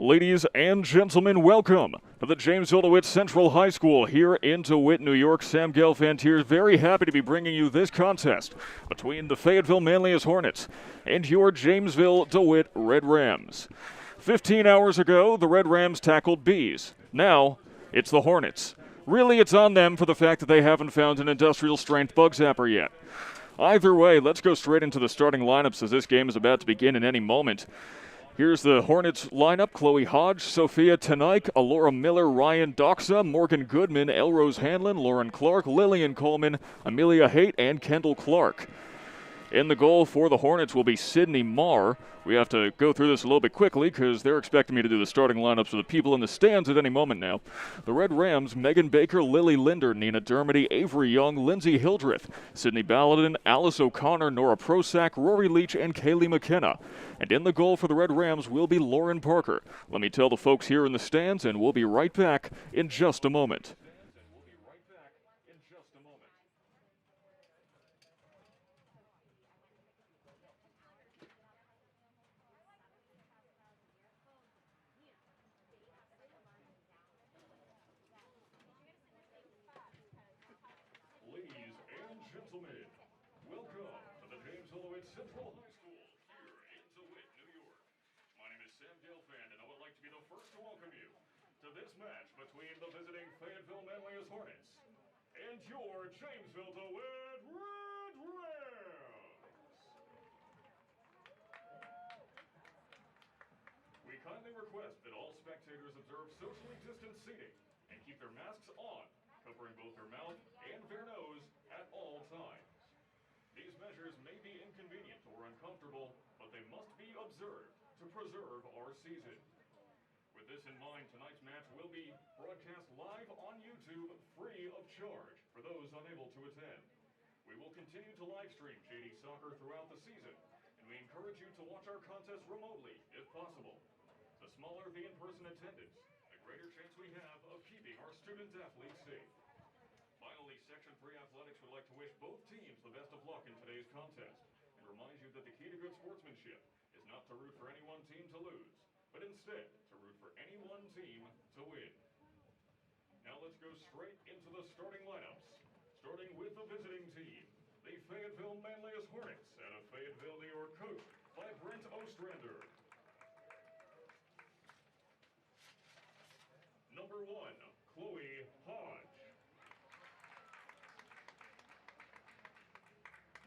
Ladies and gentlemen, welcome to the Jamesville-DeWitt Central High School here in DeWitt, New York. Sam Gelfand here, very happy to be bringing you this contest between the Fayetteville-Manlius Hornets and your Jamesville-DeWitt Red Rams. 15 hours ago, the Red Rams tackled bees. Now, it's the Hornets. Really, it's on them for the fact that they haven't found an industrial-strength bug zapper yet. Either way, let's go straight into the starting lineups as this game is about to begin in any moment. Here's the Hornets lineup: Chloe Hodge, Sophia Tenike, Alora Miller, Ryan Doxa, Morgan Goodman, Elrose Hanlon, Lauren Clark, Lillian Coleman, Amelia Haight, and Kendall Clark. In the goal for the Hornets will be Sydney Marr. We have to go through this a little bit quickly because they're expecting me to do the starting lineups for the people in the stands at any moment now. The Red Rams: Megan Baker, Lily Linder, Nina Dermody, Avery Young, Lindsay Hildreth, Sydney Balladin, Alice O'Connor, Nora Prosack, Rory Leach, and Kaylee McKenna. And in the goal for the Red Rams will be Lauren Parker. Let me tell the folks here in the stands, and we'll be right back in just a moment. Gentlemen, welcome to the Jamesville-DeWitt Central High School here in DeWitt, New York. My name is Sam Gelfand, and I would like to be the first to welcome you to this match between the visiting Fayetteville-Manlius Hornets and your Jamesville-DeWitt Red Rams. We kindly request that all spectators observe socially distanced seating and keep their masks on, covering both their mouth and their nose at all times. These measures may be inconvenient or uncomfortable, but they must be observed to preserve our season. With this in mind, tonight's match will be broadcast live on YouTube free of charge for those unable to attend. We will continue to live stream JD Soccer throughout the season, and we encourage you to watch our contest remotely if possible. The smaller the in-person attendance, the greater chance we have of keeping our student-athletes safe. Finally, Section 3 Athletics would like to wish both teams the best of luck in today's contest and remind you that the key to good sportsmanship is not to root for any one team to lose, but instead to root for any one team to win. Now let's go straight into the starting lineups, starting with the visiting team, the Fayetteville-Manlius Hornets out of Fayetteville, New York, coached by Brent Ostrander. Number 1, Chloe Hodge.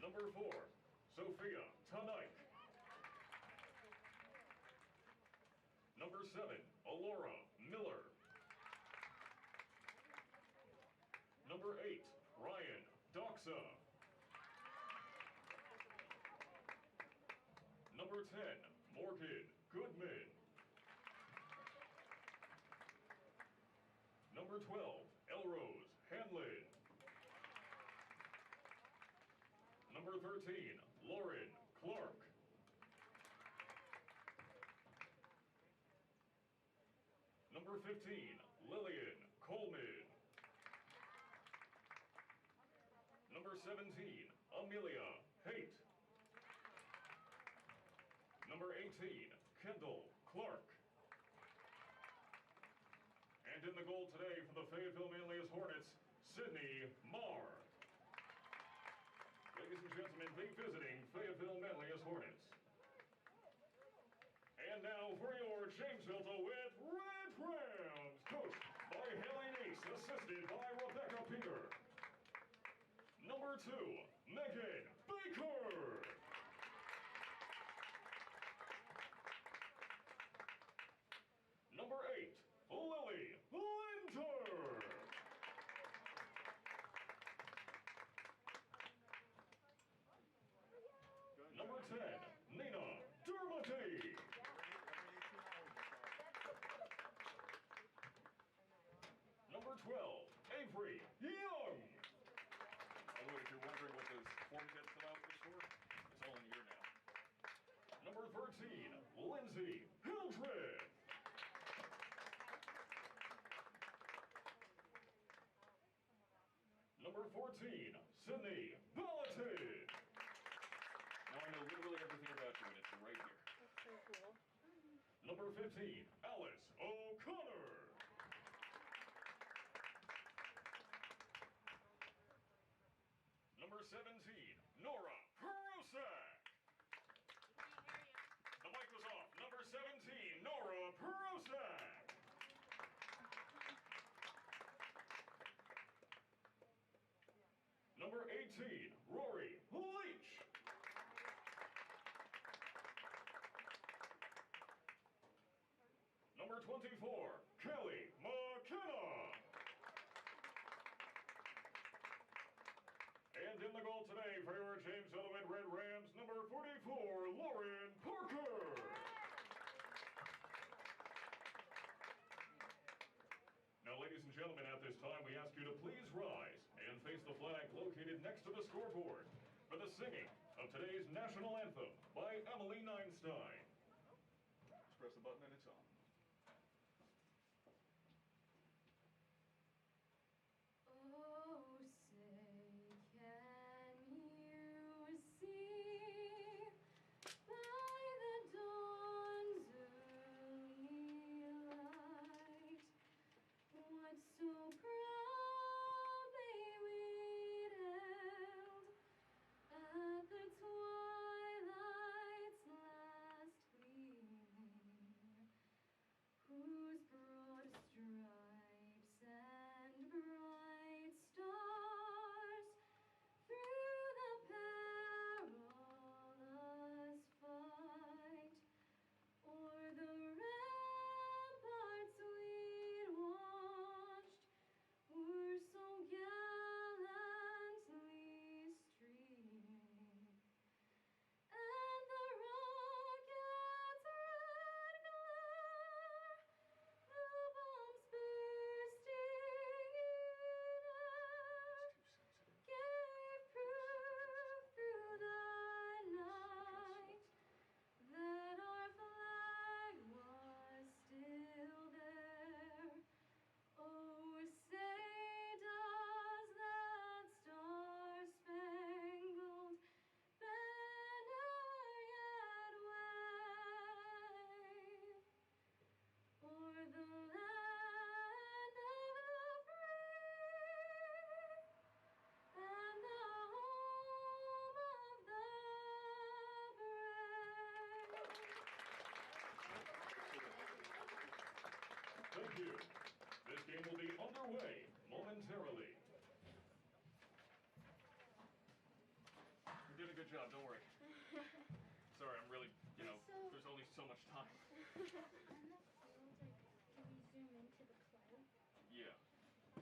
Number 4, Sophia Tenike. Number 7, Alora Miller. Number 8, Ryan Doxa. Number 10, Morgan Goodman. Number 12, Elrose Hanlon. Number 13, Lauren Clark. Number 15, Lillian Coleman. Number 17, Amelia Haight. Number 18, Kendall Clark. And in the goal today for the Fayetteville-Manlius Hornets, Sydney Marr. Ladies and gentlemen, the visiting Fayetteville-Manlius Hornets. And now for your Jamesville-DeWitt Red Rams, coached by Haley Nace, assisted by Rebecca Peter. Number 2, Megan Baker. Number 8, Lily Linder. Number 10, Nina Dermody. Number 12, Avery Young. By the way, if you're wondering what those form kids fill out this for, it's all in here now. Number 13, Lindsay Hildreth. Number 14, Sydney Balladin. Now I know literally everything about you, and it's right here. That's so cool. Number 15, Alice Rory Leach. Number 24, Kelly McKenna. And in the goal today for your Jamesville-DeWitt Red Rams, number 44, Lauren Parker. Now, ladies and gentlemen, at this time, we ask you to please rise and face the flag located next to the scoreboard for the singing of today's national anthem by Emily Neinstein. Just press the button and it's on. Oh, say, can you see by the dawn's early light what so proudly we hailed at the twilight's last gleaming, whose broad stripes and bright stars through the perilous fight o'er the ramparts we'd watched were so gallantly streaming, and the rocket's red glare, the bombs bursting in air, gave proof through the night that our flag was still there. Oh, say does that star-spangled banner yet wave o'er the land of the free and the home of the brave? Thank you. This game will be underway momentarily. You did a good job, don't worry. Sorry, I'm really, there's only so much time. On the field, can we zoom into the play? Yeah.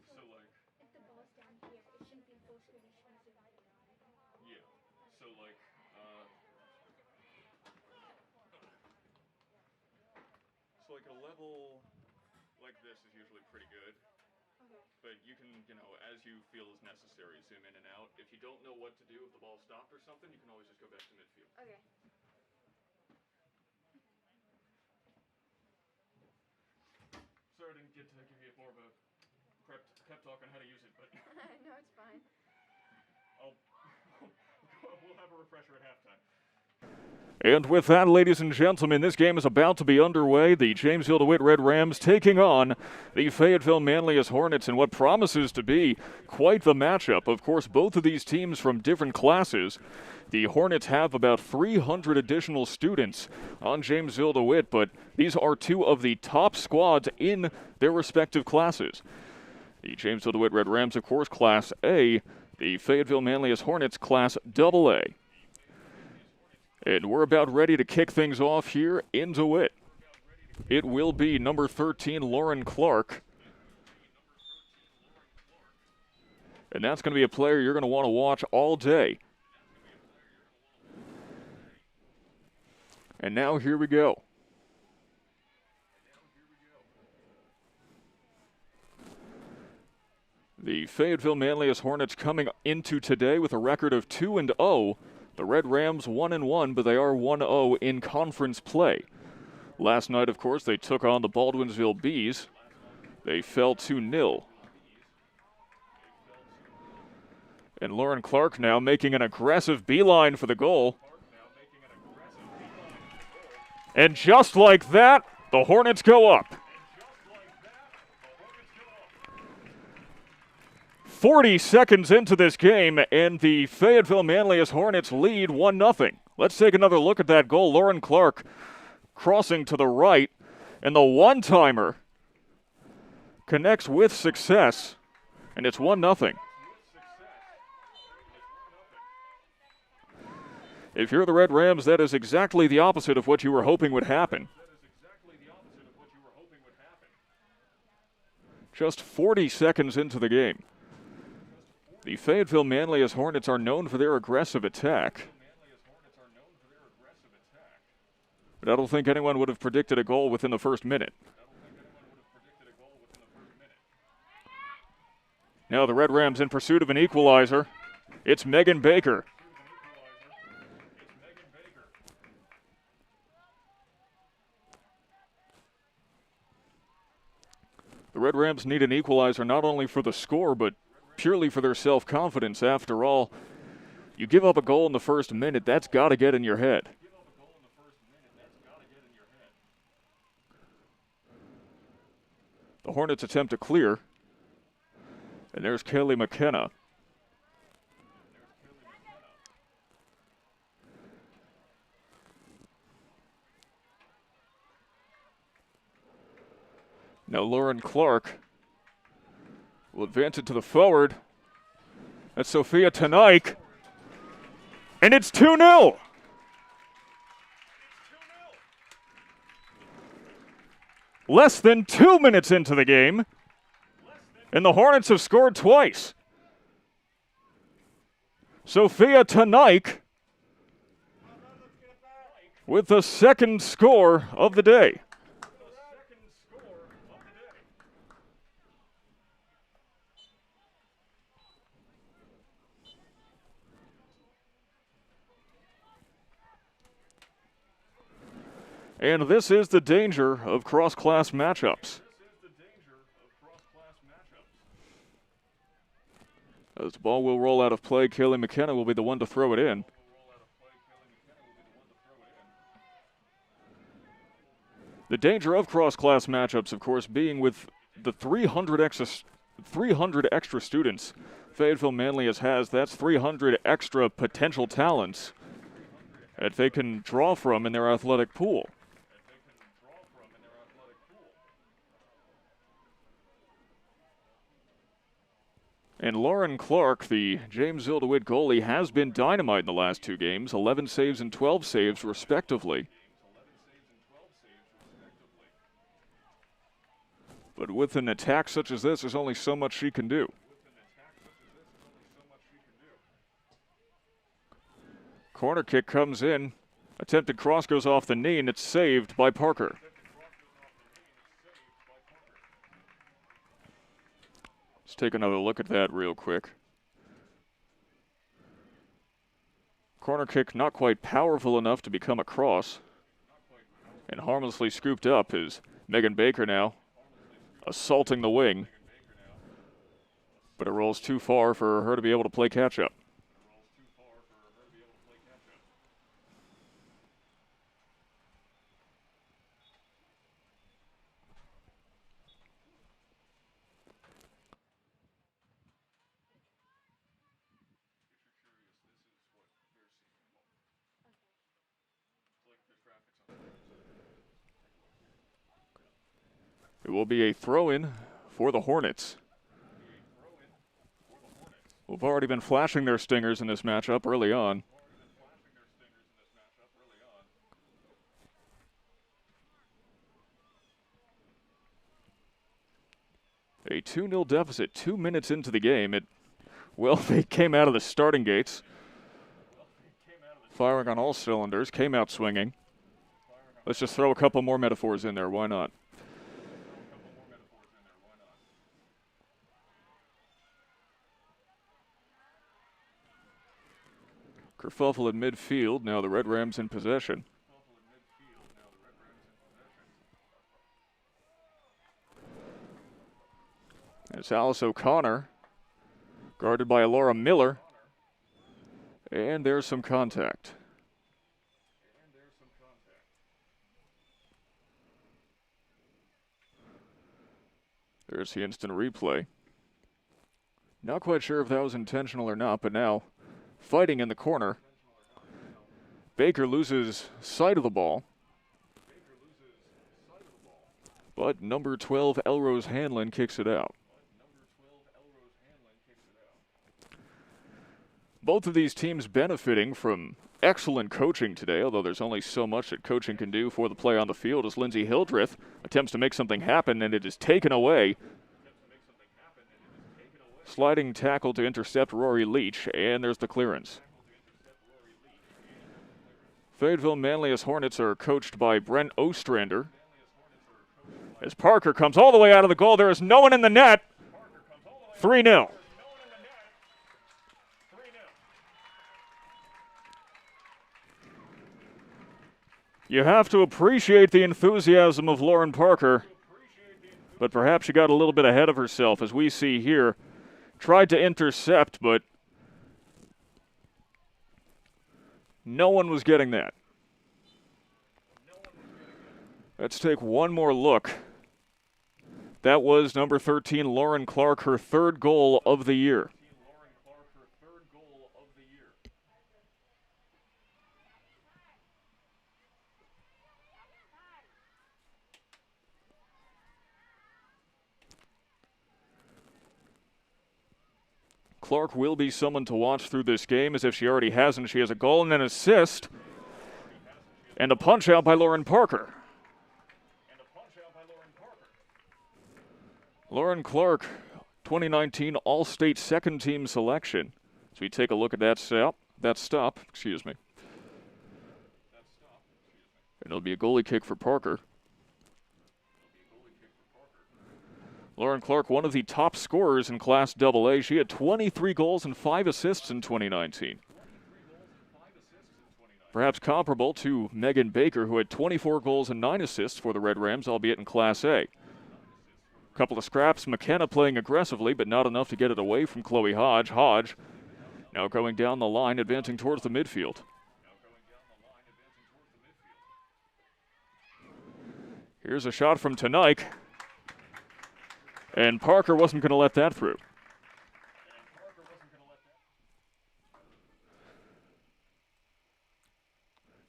So, if the ball's down here, it shouldn't be full screen, it should be divided on. yeah. So, a level like this is usually pretty good. Okay. But you can, as you feel is necessary, zoom in and out. If you don't know what to do, if the ball stopped or something, you can always just go back to midfield. Okay. Sorry I didn't get to give you more of a pep talk on how to use it, but No, it's fine. we'll have a refresher at halftime. And with that, ladies and gentlemen, this game is about to be underway. The Jamesville-DeWitt Red Rams taking on the Fayetteville-Manlius Hornets in what promises to be quite the matchup. Of course, both of these teams from different classes. The Hornets have about 300 additional students on Jamesville-DeWitt, but these are two of the top squads in their respective classes. The Jamesville-DeWitt Red Rams, of course, Class A. The Fayetteville-Manlius Hornets, Class AA. And we're about ready to kick things off here in DeWitt. It will be number 13, Lauren Clark. And that's going to be a player you're going to want to watch all day. And now here we go. The Fayetteville-Manlius Hornets coming into today with a record of 2-0. The Red Rams 1-1, but they are 1-0 in conference play. Last night, of course, they took on the Baldwinsville Bees. They fell 2-0. And Lauren Clark now making an aggressive beeline for the goal. And just like that, the Hornets go up. 40 seconds into this game, and the Fayetteville-Manlius Hornets lead 1-0. Let's take another look at that goal. Lauren Clark crossing to the right, and the one-timer connects with success, and it's 1-0. If you're the Red Rams, that is exactly the opposite of what you were hoping would happen. Just 40 seconds into the game. The Fayetteville-Manlius Hornets are known for their aggressive attack. But I don't think anyone would have predicted a goal within the first minute. Now the Red Rams in pursuit of an equalizer. It's Megan Baker. The Red Rams need an equalizer not only for the score, but purely for their self-confidence. After all, you give up a goal in the first minute, that's got to get in your head. The Hornets attempt to clear. And there's Kaylee McKenna. Now Lauren Clark will advance it to the forward. That's Sophia Tanaik. And it's 2-0. Less than 2 minutes into the game. And the Hornets have scored twice. Sophia Tanaik with the second score of the day. And this is the danger of cross-class matchups. As the ball will roll out of play, Kaylee McKenna will be the one to throw it in. The danger of cross-class matchups, of course, being with the 300 extra students Fayetteville-Manlius has. That's 300 extra potential talents that they can draw from in their athletic pool. And Lauren Clark, the Jamesville-DeWitt goalie, has been dynamite in the last two games, 11 saves and 12 saves, respectively. But with an attack such as this, there's only so much she can do. Corner kick comes in. Attempted cross goes off the knee, and it's saved by Parker. Let's take another look at that real quick. Corner kick not quite powerful enough to become a cross. And harmlessly scooped up is Megan Baker now, assaulting the wing. But it rolls too far for her to be able to play catch-up. It will be a throw-in for the Hornets. We've already been flashing their stingers in this matchup early on. A 2-0 deficit 2 minutes into the game. Well, they came out of the starting gates, firing on all cylinders, came out swinging. Let's just throw a couple more metaphors in there. Why not? Kerfuffle in midfield. Now the Red Rams in possession. It's Alice O'Connor, guarded by Laura Miller. And there's some contact. There's the instant replay. Not quite sure if that was intentional or not, but now fighting in the corner. Baker loses sight of the ball. But number 12, Elrose Hanlon, kicks it out. Both of these teams benefiting from excellent coaching today, although there's only so much that coaching can do for the play on the field as Lindsey Hildreth attempts to make something happen, and it is taken away. Sliding tackle to intercept Rory Leach, and there's the clearance. Fayetteville-Manlius Hornets are coached by Brent Ostrander. As Parker comes all the way out of the goal, there is no one in the net. 3-0. You have to appreciate the enthusiasm of Lauren Parker, but perhaps she got a little bit ahead of herself, as we see here. Tried to intercept, but no one was getting that. Let's take one more look. That was number 13, Lauren Clark, her third goal of the year. Clark will be someone to watch through this game, as if she already hasn't. She has a goal and an assist, and a punch out by Lauren Parker. Lauren Clark, 2019 All-State second team selection. So we take a look at that stop, excuse me. And it'll be a goalie kick for Parker. Lauren Clark, one of the top scorers in Class AA. She had 23 goals and 5 assists in 2019. Perhaps comparable to Megan Baker, who had 24 goals and 9 assists for the Red Rams, albeit in Class A. Couple of scraps, McKenna playing aggressively, but not enough to get it away from Chloe Hodge. Hodge now going down the line, advancing towards the midfield. Here's a shot from Tanaik. And Parker wasn't going to let that through.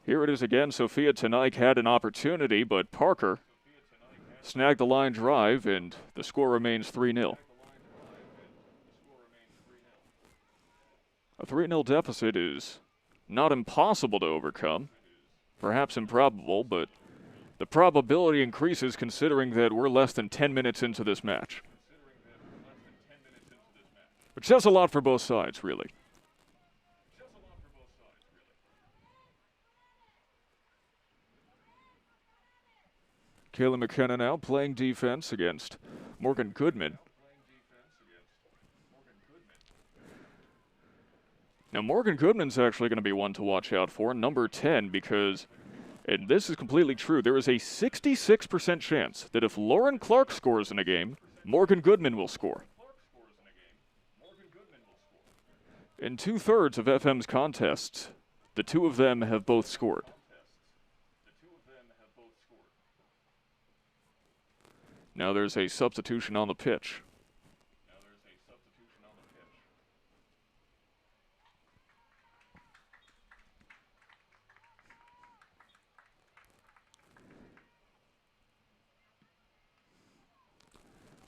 Here it is again. Sophia Tanaik had an opportunity, but Parker snagged the line drive, and the score remains 3-0. A 3-0 deficit is not impossible to overcome, perhaps improbable, but the probability increases considering that we're less than 10 minutes into this match. Which says a lot for both sides, really. Kayla McKenna now playing defense against Morgan Goodman. Now, Morgan Goodman's actually going to be one to watch out for, number 10, because, and this is completely true, there is a 66% chance that if Lauren Clark scores in a game, Morgan Goodman will score. In 2/3 of FM's contests, the two of them have both scored. Now there's a substitution on the pitch.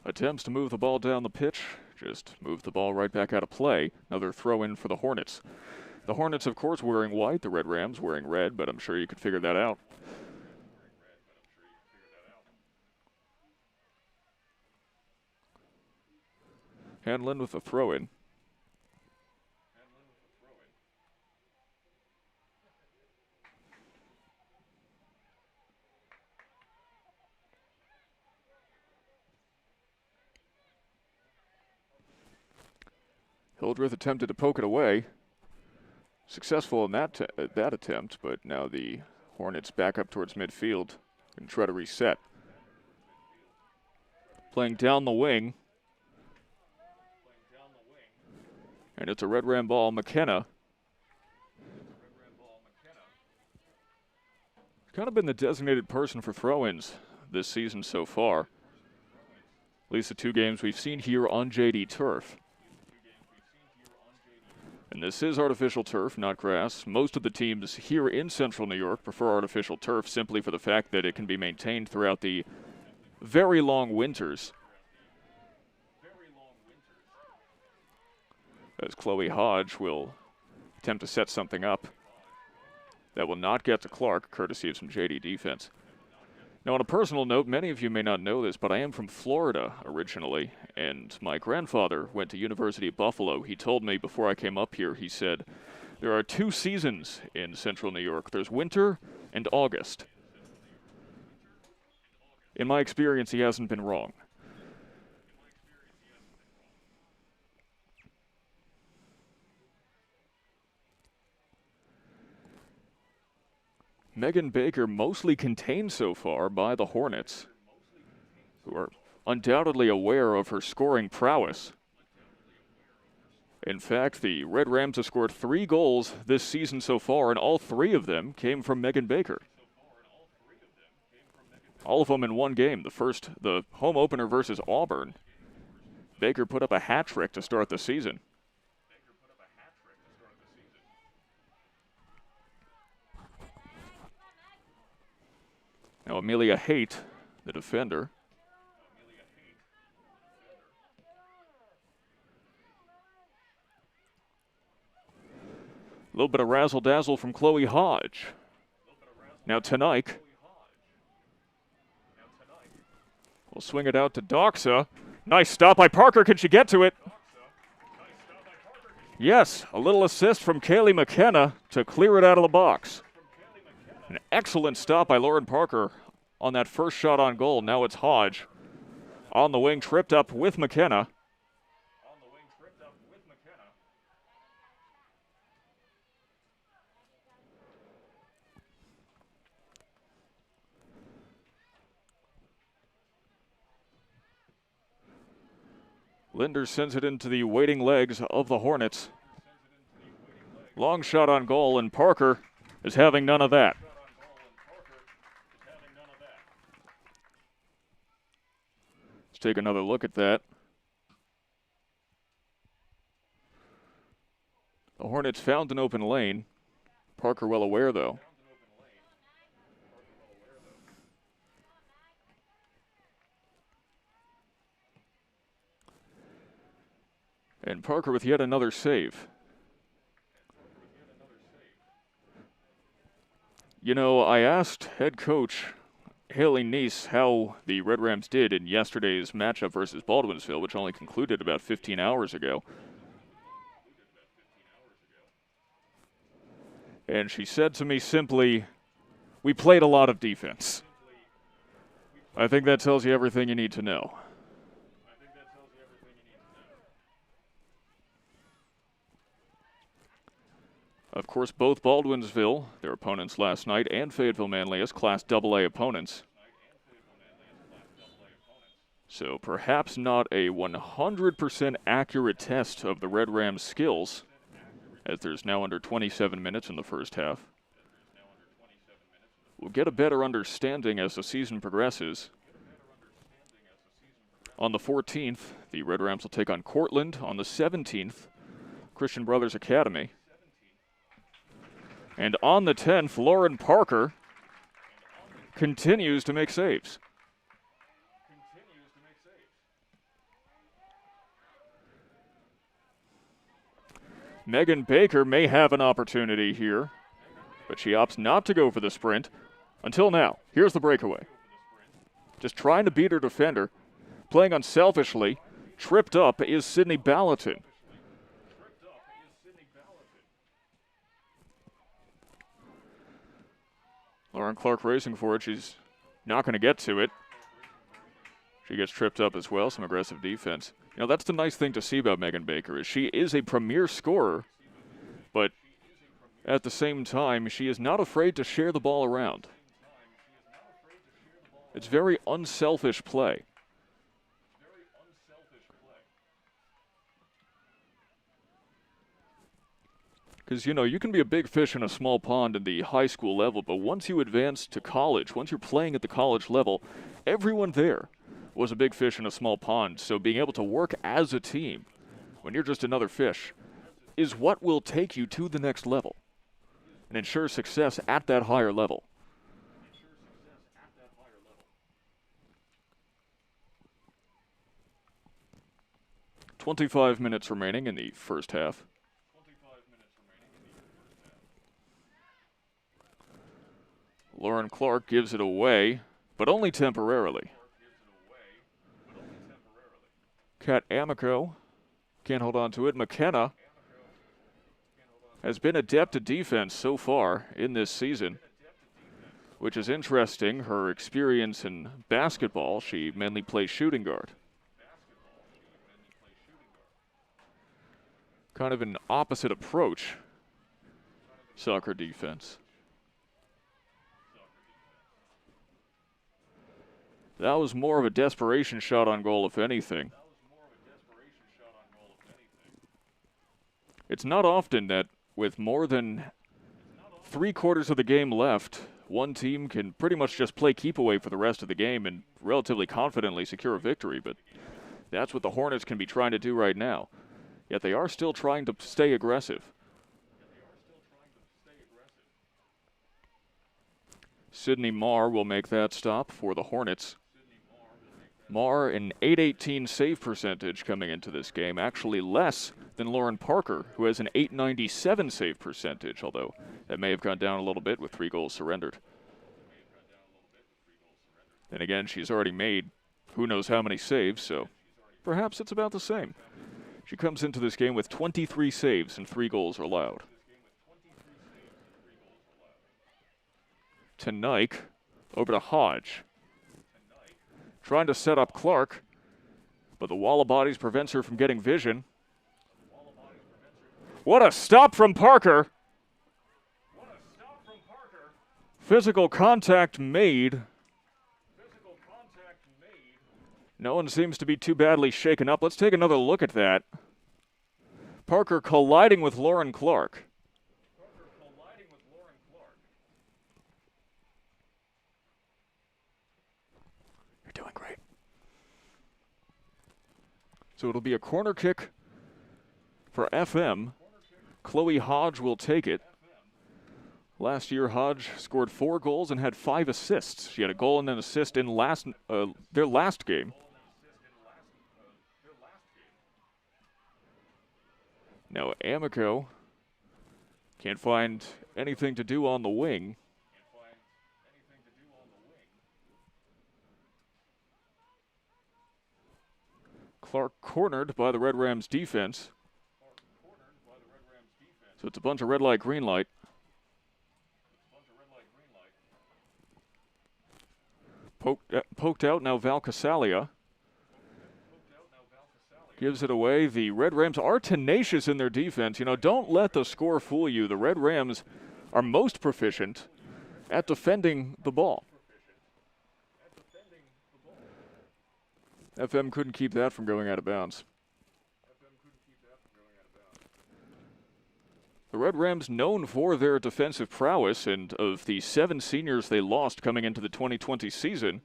Attempts to move the ball down the pitch, just move the ball right back out of play. Another throw in for the Hornets. The Hornets, of course, wearing white, the Red Rams wearing red, but I'm sure you could figure that out. Hanlon with a throw-in. Hildreth attempted to poke it away. Successful in that attempt, but now the Hornets back up towards midfield and try to reset. Playing down the wing. And it's a Red Ram ball. McKenna. Kind of been the designated person for throw-ins this season so far. At least the 2 games we've seen here on JD turf. And this is artificial turf, not grass. Most of the teams here in Central New York prefer artificial turf simply for the fact that it can be maintained throughout the very long winters. As Chloe Hodge will attempt to set something up. That will not get to Clark, courtesy of some JD defense. Now, on a personal note, many of you may not know this, but I am from Florida originally, and my grandfather went to University of Buffalo. He told me before I came up here, he said, there are 2 seasons in central New York. There's winter and August. In my experience, he hasn't been wrong. Megan Baker mostly contained so far by the Hornets, who are undoubtedly aware of her scoring prowess. In fact, the Red Rams have scored 3 goals this season so far, and all 3 of them came from Megan Baker. All of them in one game. The home opener versus Auburn. Baker put up a hat trick to start the season. Now Amelia Haight, the defender. A little bit of razzle-dazzle from Chloe Hodge. Now Tonight will swing it out to Doxa. Nice stop by Parker. Can she get to it? Yes, a little assist from Kaylee McKenna to clear it out of the box. An excellent stop by Lauren Parker on that first shot on goal. Now it's Hodge on the wing, tripped up with McKenna. Linder sends it into the waiting legs of the Hornets. Long shot on goal, and Parker is having none of that. Let's take another look at that. The Hornets found an open lane. Parker well aware, though. And Parker with yet another save. You know, I asked head coach Haley Neese how the Red Rams did in yesterday's matchup versus Baldwinsville, which only concluded about 15 hours ago. And she said to me simply, we played a lot of defense. I think that tells you everything you need to know. Of course, both Baldwinsville, their opponents last night, and Fayetteville-Manlius, Class AA opponents. So perhaps not a 100% accurate test of the Red Rams' skills, as there's now under 27 minutes in the first half. We'll get a better understanding as the season progresses. On the 14th, the Red Rams will take on Cortland. On the 17th, Christian Brothers Academy. And on the 10th, Lauren Parker continues to make saves. Megan Baker may have an opportunity here, but she opts not to go for the sprint. Until now, here's the breakaway. Just trying to beat her defender, playing unselfishly. Tripped up is Sydney Ballatin. Lauren Clark racing for it. She's not going to get to it. She gets tripped up as well. Some aggressive defense. You know, that's the nice thing to see about Megan Baker is she is a premier scorer, but at the same time, she is not afraid to share the ball around. It's very unselfish play. Because, you know, you can be a big fish in a small pond in the high school level, but once you advance to college, once you're playing at the college level, everyone there was a big fish in a small pond. So being able to work as a team when you're just another fish is what will take you to the next level and ensure success at that higher level. "25 minutes remaining in the first half. Lauren Clark gives it away, but only temporarily. Kat Amico can't hold on to it. McKenna has been adept at defense so far in this season, which is interesting. Her experience in basketball, she mainly plays shooting guard. Kind of an opposite approach, soccer defense. That was more of a desperation shot on goal, if anything. It's not often that with more than 3/4 of the game left, one team can pretty much just play keep away for the rest of the game and relatively confidently secure a victory, but that's what the Hornets can be trying to do right now. Yet they are still trying to stay aggressive. Sydney Marr will make that stop for the Hornets. Marr, an .818 save percentage coming into this game, actually less than Lauren Parker, who has an .897 save percentage, although that may have gone down a little bit with 3 goals surrendered. Then again, she's already made who knows how many saves, so perhaps it's about the same. She comes into this game with 23 saves and 3 goals allowed. To Nike, over to Hodge. Trying to set up Clark, but the wall of bodies prevents her from getting vision. What a stop from Parker. Physical contact made. No one seems to be too badly shaken up. Let's take another look at that. Parker colliding with Lauren Clark. You're doing great. So it'll be a corner kick for FM. Chloe Hodge will take it. Last year, Hodge scored 4 goals and had 5 assists. She had a goal and an assist in their last game. Now, Amico can't find anything to do on the wing. Clark cornered by the Red Rams defense. So it's a bunch of red light, green light. Poked out now Val Casalia. Gives it away. The Red Rams are tenacious in their defense. You know, don't let the score fool you. The Red Rams are most proficient at defending the ball. FM couldn't keep that from going out of bounds. The Red Rams known for their defensive prowess, and of the 7 seniors they lost coming into the 2020 season,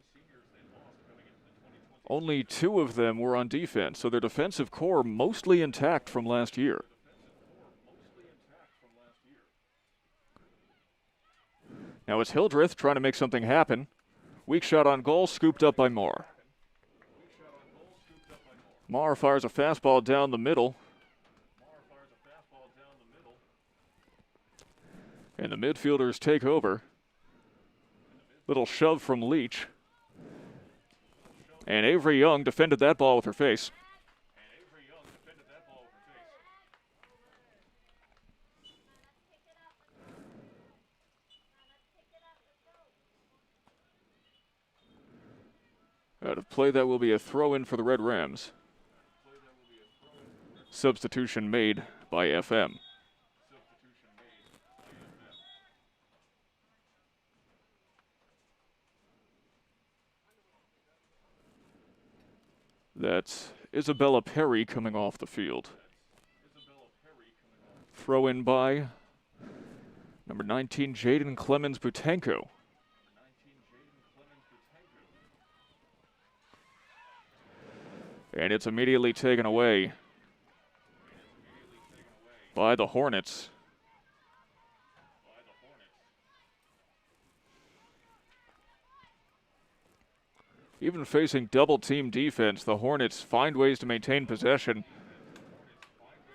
only 2 of them were on defense, so their defensive core mostly intact from last year. Now it's Hildreth trying to make something happen. Weak shot on goal, scooped up by Marr. Marr fires a fastball down the middle. And the midfielders take over. Little shove from Leach. And Avery Young defended that ball with her face. Out of play, that will be a throw-in for the Red Rams. Substitution made by FM. That's Isabella Perry coming off the field. Throw in by number 19, Jaden Clemens-Butenko. And it's immediately taken away by the Hornets. Even facing double-team defense, the Hornets find ways to maintain possession.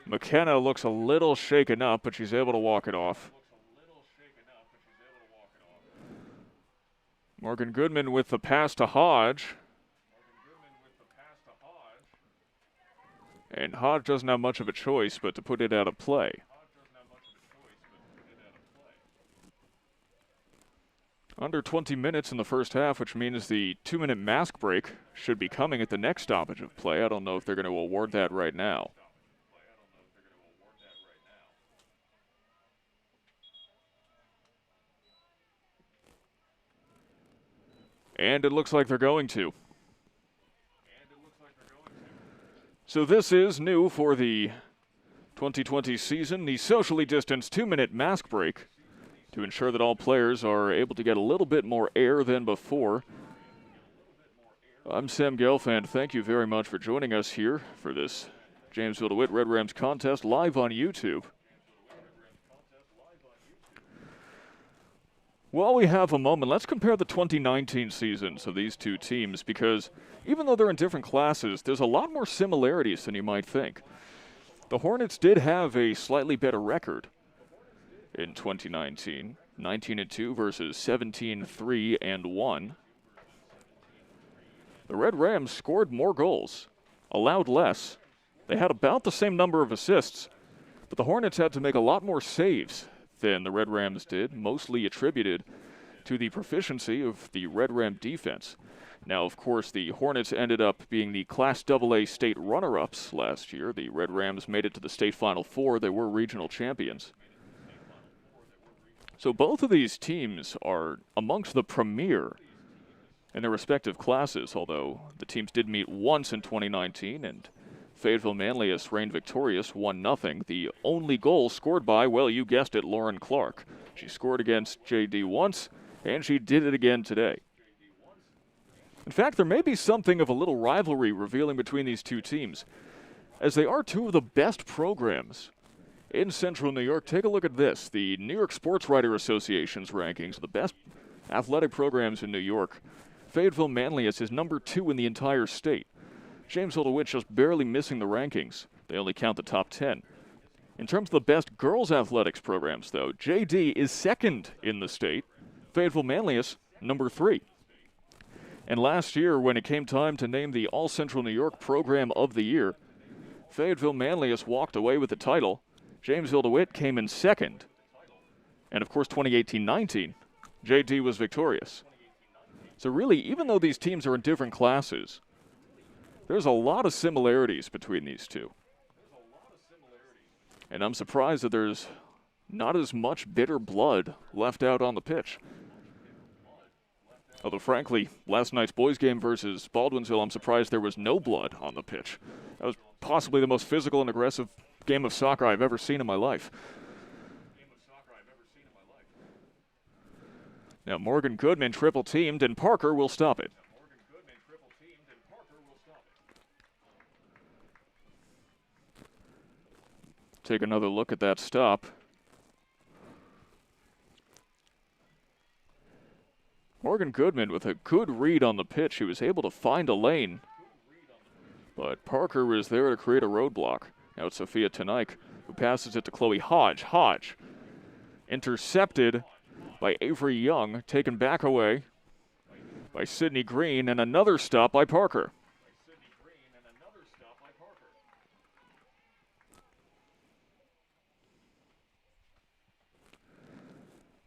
McKenna looks a little shaken up, but she's able to walk it off. Morgan Goodman with the pass to Hodge. And Hodge doesn't have much of a choice but to put it out of play. Under 20 minutes in the first half, which means the 2-minute mask break should be coming at the next stoppage of play. I don't know if they're going to award that right now. And it looks like they're going to. So this is new for the 2020 season, the socially distanced 2-minute mask break to ensure that all players are able to get a little bit more air than before. I'm Sam Gelfand. Thank you very much for joining us here for this Jamesville-DeWitt Red Rams contest live on YouTube. While we have a moment, let's compare the 2019 seasons of these two teams, because even though they're in different classes, there's a lot more similarities than you might think. The Hornets did have a slightly better record in 2019, 19-2 versus 17-3-1. The Red Rams scored more goals, allowed less. They had about the same number of assists, but the Hornets had to make a lot more saves than the Red Rams did, mostly attributed to the proficiency of the Red Ram defense. Now, of course, the Hornets ended up being the Class AA state runner-ups last year. The Red Rams made it to the state Final Four. They were regional champions. So both of these teams are amongst the premier in their respective classes, although the teams did meet once in 2019, and Fayetteville-Manlius reigned victorious 1-0. The only goal scored by, well, you guessed it, Lauren Clark. She scored against JD once, and she did it again today. In fact, there may be something of a little rivalry revealing between these two teams, as they are two of the best programs in Central New York. Take a look at this. The New York Sports Writer Association's rankings of the best athletic programs in New York. Fayetteville-Manlius is number 2 in the entire state. Jamesville-DeWitt just barely missing the rankings. They only count the top 10. In terms of the best girls athletics programs, though, JD is second in the state. Fayetteville-Manlius, number 3. And last year, when it came time to name the All-Central New York Program of the Year, Fayetteville-Manlius walked away with the title. Jamesville-DeWitt came in second. And of course, 2018-19, JD was victorious. So really, even though these teams are in different classes, there's a lot of similarities between these two. And I'm surprised that there's not as much bitter blood left out on the pitch. Although, frankly, last night's boys' game versus Baldwinsville, I'm surprised there was no blood on the pitch. That was possibly the most physical and aggressive game of soccer I've ever seen in my life. Now, Morgan Goodman triple-teamed, and Parker will stop it. Take another look at that stop. Morgan Goodman with a good read on the pitch. He was able to find a lane, but Parker was there to create a roadblock. Now it's Sophia Tanaik who passes it to Chloe Hodge. Hodge intercepted by Avery Young, taken back away by Sydney Green, and another stop by Parker.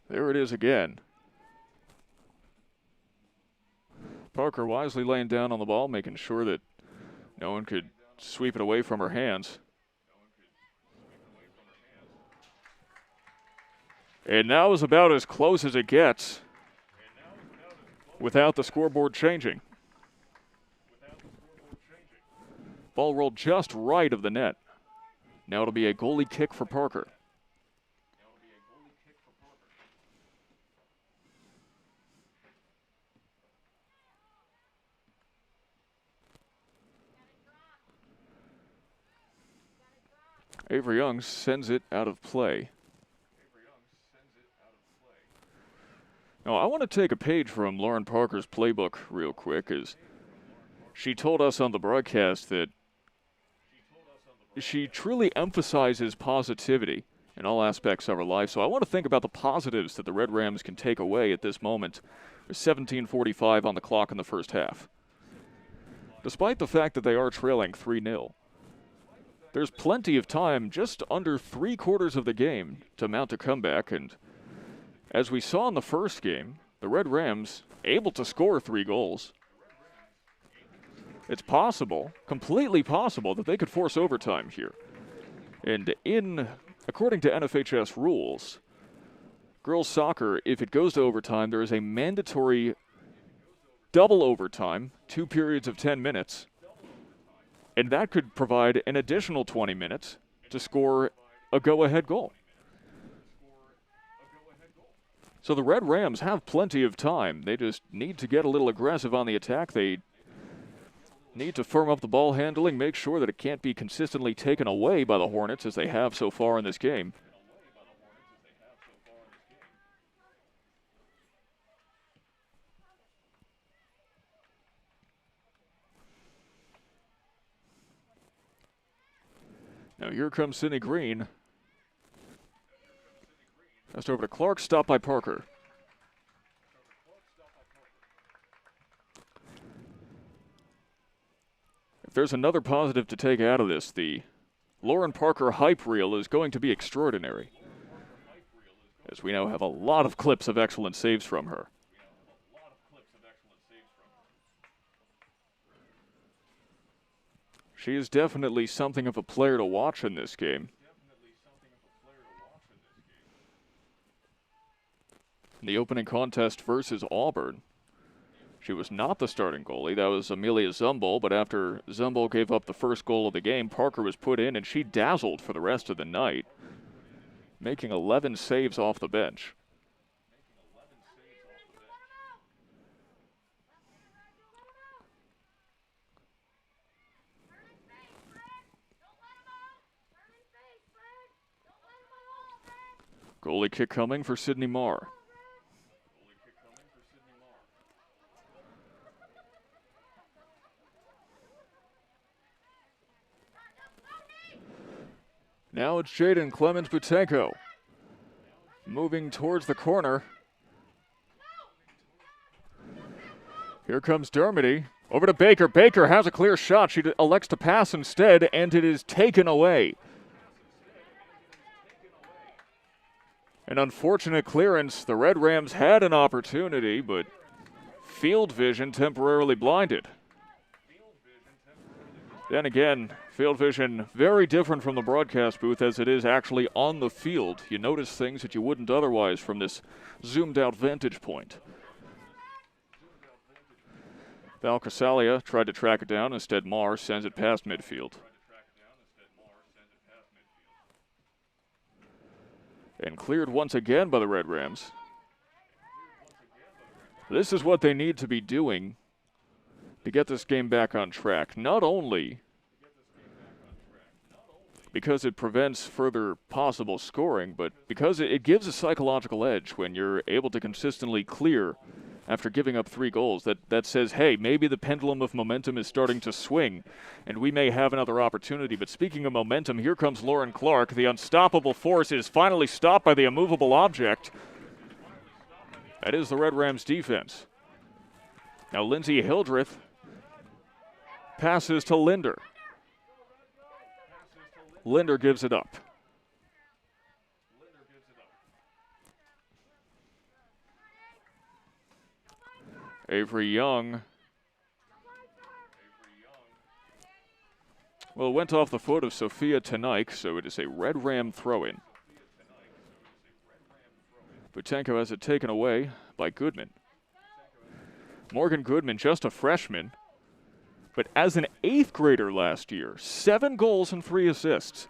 There it is again. Parker wisely laying down on the ball, making sure that no one could sweep it away from her hands. And that was about as close as it gets without the scoreboard changing. Ball rolled just right of the net. Now it'll be a goalie kick for Parker. Avery Young sends it out of play. Now, I want to take a page from Lauren Parker's playbook real quick, as she told us on the broadcast that she truly emphasizes positivity. in all aspects of our life. So I want to think about the positives that the Red Rams can take away at this moment. There's 17:45 on the clock in the first half. Despite the fact that they are trailing 3-0, there's plenty of time, just under 3/4 of the game, to mount a comeback. And as we saw in the first game, the Red Rams able to score 3 goals. It's possible, completely possible, that they could force overtime here. And according to NFHS rules, girls soccer, if it goes to overtime, there is a mandatory double overtime, 2 periods of 10 minutes. And that could provide an additional 20 minutes to score a go-ahead goal. So the Red Rams have plenty of time. They just need to get a little aggressive on the attack. They need to firm up the ball handling, make sure that it can't be consistently taken away by the Hornets as they have so far in this game. Now here comes Sidney Green. Passed over to Clark, stopped by Parker. If there's another positive to take out of this, the Lauren Parker hype reel is going to be extraordinary, as we now have a lot of clips of excellent saves from her. She is definitely something of a player to watch in this game. In the opening contest versus Auburn, she was not the starting goalie. That was Amelia Zumbel, but after Zumbel gave up the first goal of the game, Parker was put in, and she dazzled for the rest of the night, making 11 saves off the bench. Goalie kick coming for Sydney Marr. Now it's Jaden Clemens-Butenko moving towards the corner. Here comes Dermody. Over to Baker. Baker has a clear shot. She elects to pass instead, and it is taken away. An unfortunate clearance. The Red Rams had an opportunity, but field vision temporarily blinded. Then again, field vision very different from the broadcast booth as it is actually on the field. You notice things that you wouldn't otherwise from this zoomed out vantage point. Val Casalia tried to track it down. Instead, Marr sends it past midfield. And cleared once again by the Red Rams. This is what they need to be doing to get this game back on track. Not only because it prevents further possible scoring, but because it gives a psychological edge when you're able to consistently clear after giving up 3 goals. That says, hey, maybe the pendulum of momentum is starting to swing, and we may have another opportunity. But speaking of momentum, here comes Lauren Clark. The unstoppable force is finally stopped by the immovable object. That is the Red Rams defense. Now Lindsay Hildreth passes to Linder. Linder gives it up. Avery Young. Well, it went off the foot of Sophia Tanaik, so it is a Red Ram throw-in. Butenko has it taken away by Goodman. Morgan Goodman, just a freshman, but as an 8th grader last year, 7 goals and 3 assists.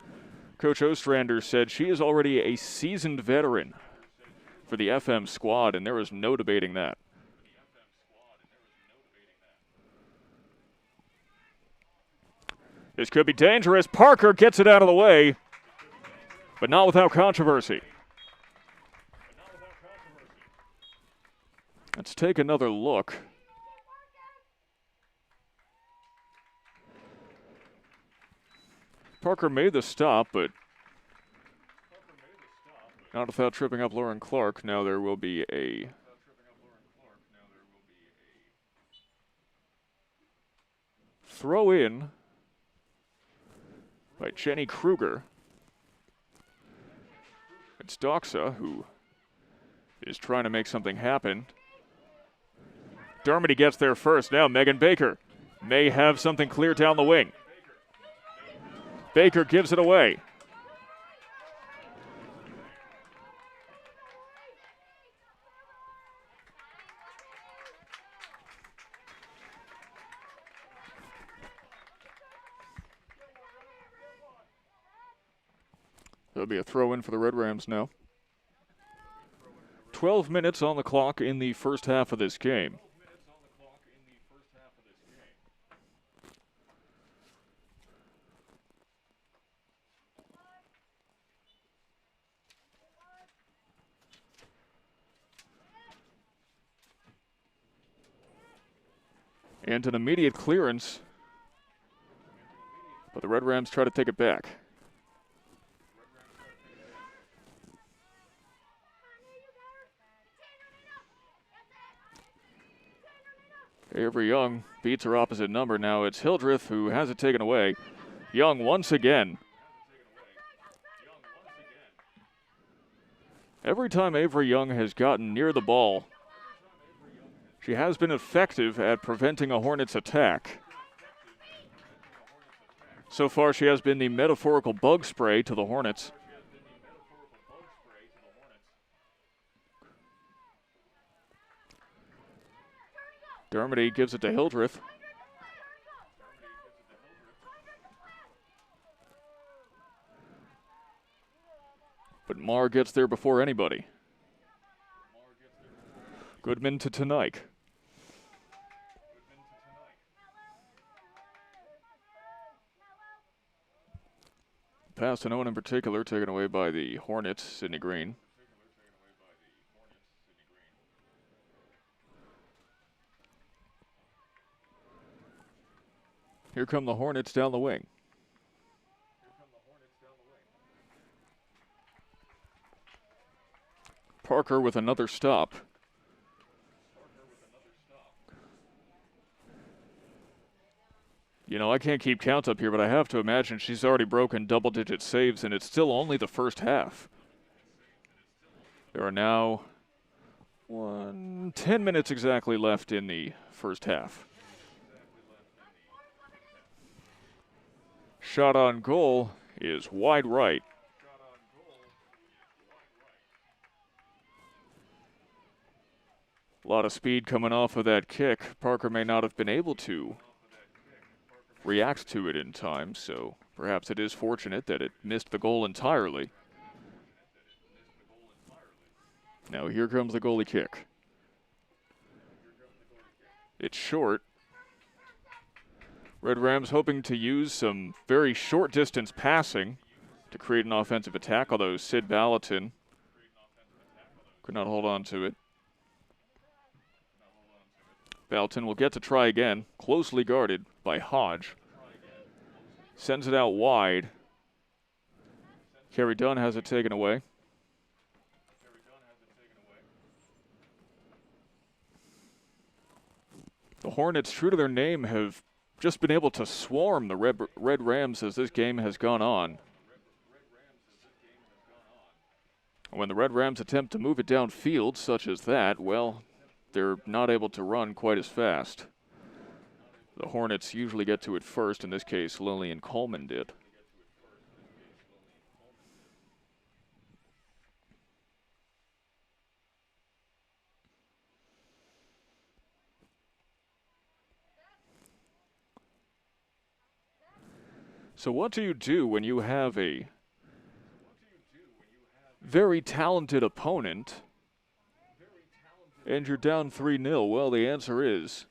Coach Ostrander said she is already a seasoned veteran for the FM squad, and there is no debating that. This could be dangerous. Parker gets it out of the way, but not without controversy. Let's take another look. Parker made the stop, but Not without tripping up Lauren Clark. Now there will be a throw in by Jenny Kruger. It's Doxa who is trying to make something happen. Dermody gets there first. Now Megan Baker may have something clear down the wing. Baker gives it away. There'll be a throw in for the Red Rams now. 12 minutes on the clock in the first half of this game. And an immediate clearance, but the Red Rams try to take it back. Avery Young beats her opposite number. Now it's Hildreth who has it taken away. Young once again. Every time Avery Young has gotten near the ball, she has been effective at preventing a Hornets attack. So far, she has been the metaphorical bug spray to the Hornets. Dermody gives it to Hildreth. But Marr gets there before anybody. Goodman to Tonight. Pass to no one in particular, taken away by the Hornets, Sydney Green. Here come the Hornets down the wing. Parker with another stop. You know, I can't keep count up here, but I have to imagine she's already broken double-digit saves, and it's still only the first half. There are now 10 minutes exactly left in the first half. Shot on goal is wide right. A lot of speed coming off of that kick. Parker may not have been able to react to it in time, so perhaps it is fortunate that it missed the goal entirely. Now here comes the goalie kick. It's short. Red Rams hoping to use some very short distance passing to create an offensive attack, although Sid Ballatin could not hold on to it. Ballatin will get to try again, closely guarded by Hodge. Sends it out wide. Carrie Dunn has it taken away. The Hornets, true to their name, have just been able to swarm the Red Rams as this game has gone on. When the Red Rams attempt to move it downfield, such as that, well, they're not able to run quite as fast. The Hornets usually get to it first. In this case, Lillian Coleman did. So what do you do when you have a very talented opponent and you're down 3-0? Well, the answer is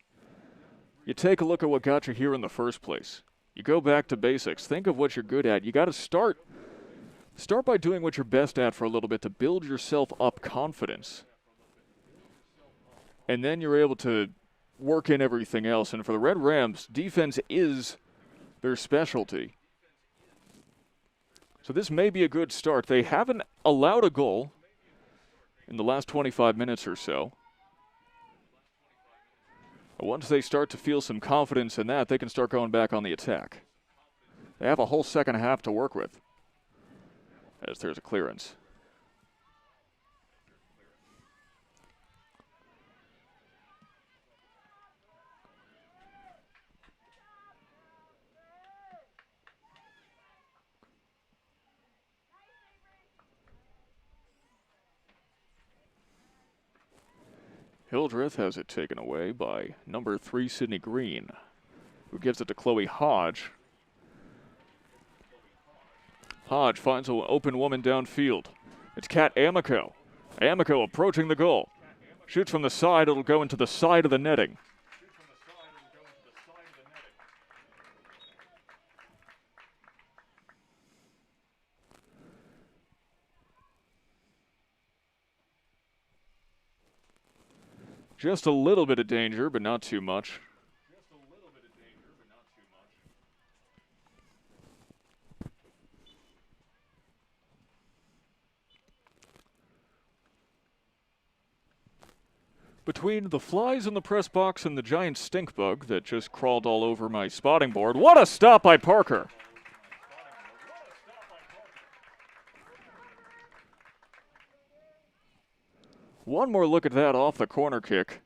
you take a look at what got you here in the first place. You go back to basics. Think of what you're good at. You got to start by doing what you're best at for a little bit to build yourself up confidence. And then you're able to work in everything else. And for the Red Rams, defense is their specialty. So this may be a good start. They haven't allowed a goal in the last 25 minutes or so. But once they start to feel some confidence in that, they can start going back on the attack. They have a whole second half to work with, as there's a clearance. Hildreth has it taken away by number 3, Sydney Green, who gives it to Chloe Hodge. Hodge finds an open woman downfield. It's Kat Amico. Amico approaching the goal. Shoots from the side, it'll go into the side of the netting. Just a little bit of danger, but not too much. Between the flies in the press box and the giant stink bug that just crawled all over my spotting board, what a stop by Parker! One more look at that off the corner kick.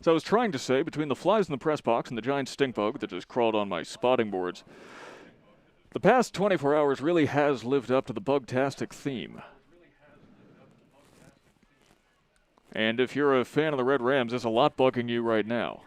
So I was trying to say, between the flies in the press box and the giant stink bug that just crawled on my spotting boards, the past 24 hours really has lived up to the bug-tastic theme. And if you're a fan of the Red Rams, there's a lot bugging you right now.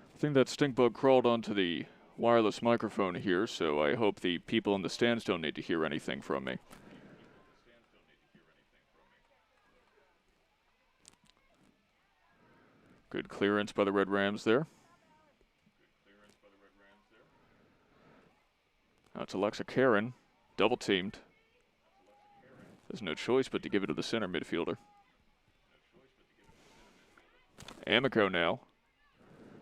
I think that stink bug crawled onto the wireless microphone here, so I hope the people in the stands don't need to hear anything from me. Good clearance by the Red Rams there. Now it's Alexa Karen, double teamed. There's no choice but to give it to the center midfielder. Amico now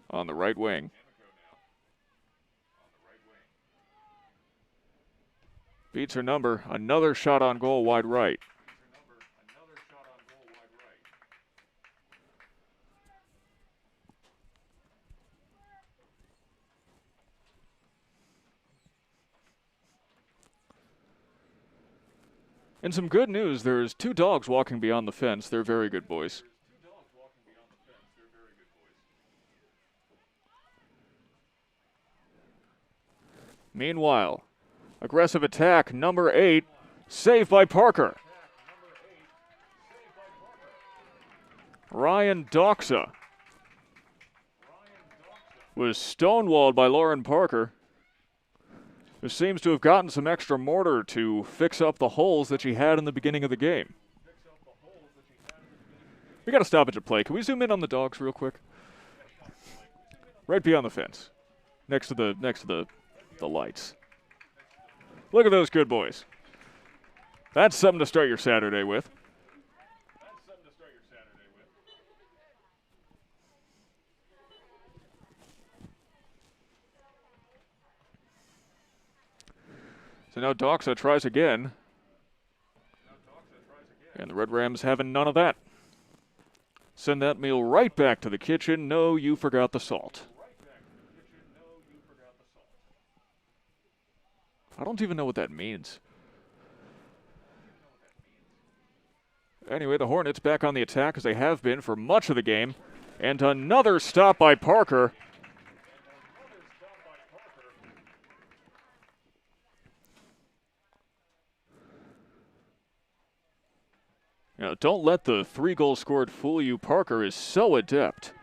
on the right wing. Beats her number. Another shot on goal wide right. And some good news, there's 2 dogs walking beyond the fence. They're very good boys. Meanwhile, aggressive attack, number 8, saved by Parker. Ryan Doxa was stonewalled by Lauren Parker, who seems to have gotten some extra mortar to fix up the holes that she had in the beginning of the game. We got to stop it to play. Can we zoom in on the dogs real quick? Right beyond the fence, next to the lights. Look at those good boys. That's something to start your Saturday with. So now Doxa tries again. And the Red Rams having none of that. Send that meal right back to the kitchen. No, you forgot the salt. I don't even know what that means. Anyway, the Hornets back on the attack as they have been for much of the game. And another stop by Parker. Now, don't let the 3 goals scored fool you. Parker is so adept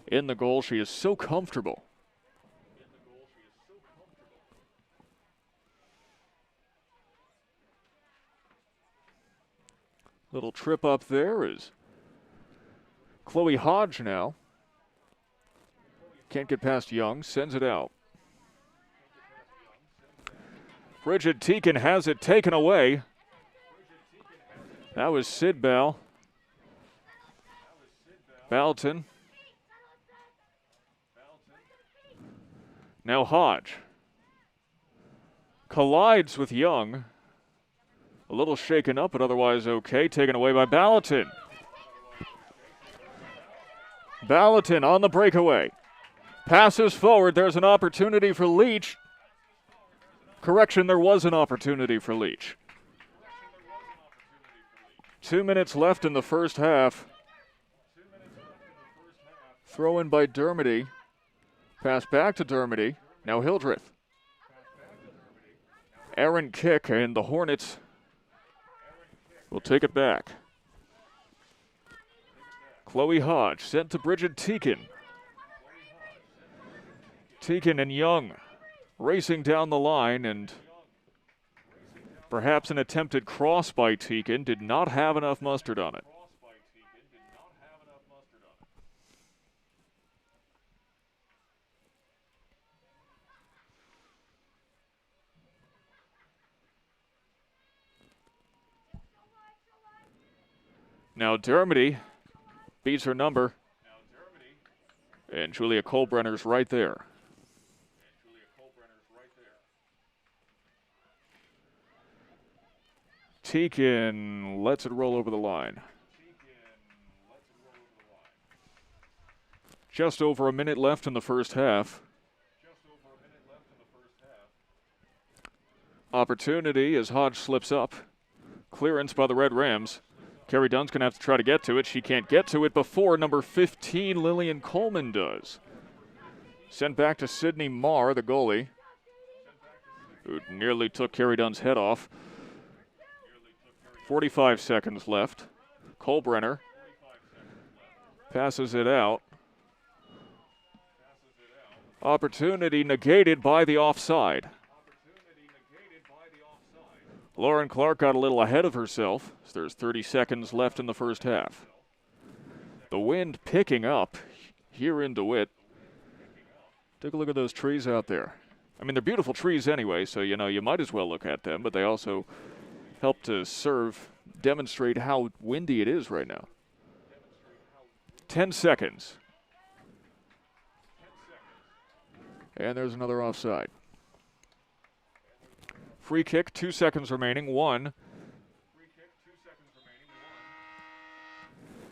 in the goal. She is so comfortable. Little trip up there is Chloe Hodge now. Can't get past Young, sends it out. Bridget Teakin has it taken away. That was Sid Bell. Balton. Now Hodge. Collides with Young. A little shaken up, but otherwise okay. Taken away by Ballatin. Ballatin on the breakaway. Passes forward. There's an opportunity for Leach. Correction, there was an opportunity for Leach. 2 minutes left in the first half. Throw in by Dermody. Pass back to Dermody. Now Hildreth. Aaron kick, and the Hornets will take it back. Chloe Hodge sent to Bridget Teakin. Teakin and Young racing down the line, and perhaps an attempted cross by Teakin did not have enough mustard on it. Now Dermody beats her number, and Julia Kolbrenner's right there. Teakin lets it roll over the line. Just over a minute left in the first half. Opportunity as Hodge slips up. Clearance by the Red Rams. Carrie Dunn's going to have to try to get to it. She can't get to it before number 15, Lillian Coleman, does. Sent back to Sydney Marr, the goalie, who nearly took Carrie Dunn's head off. 45 seconds left. Kolbrenner passes it out. Opportunity negated by the offside. Lauren Clark got a little ahead of herself, so there's 30 seconds left in the first half. The wind picking up here in DeWitt. Take a look at those trees out there. I mean, they're beautiful trees anyway, so, you might as well look at them, but they also help to demonstrate how windy it is right now. 10 seconds. And there's another offside. Free kick, 2 seconds remaining, 1.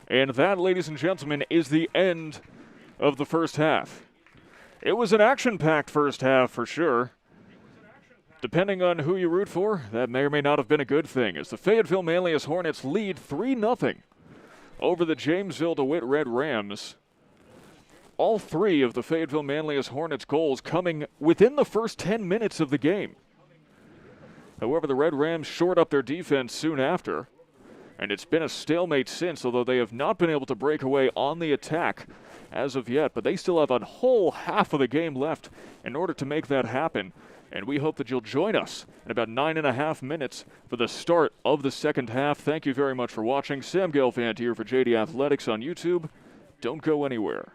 And that, ladies and gentlemen, is the end of the first half. It was an action-packed first half for sure. Depending on who you root for, that may or may not have been a good thing, as the Fayetteville-Manlius Hornets lead 3-0 over the Jamesville-DeWitt Red Rams. All 3 of the Fayetteville-Manlius Hornets goals coming within the first 10 minutes of the game. However, the Red Rams shored up their defense soon after, and it's been a stalemate since, although they have not been able to break away on the attack as of yet. But they still have a whole half of the game left in order to make that happen, and we hope that you'll join us in about 9.5 minutes for the start of the second half. Thank you very much for watching. Sam Gelfand here for JD Athletics on YouTube. Don't go anywhere.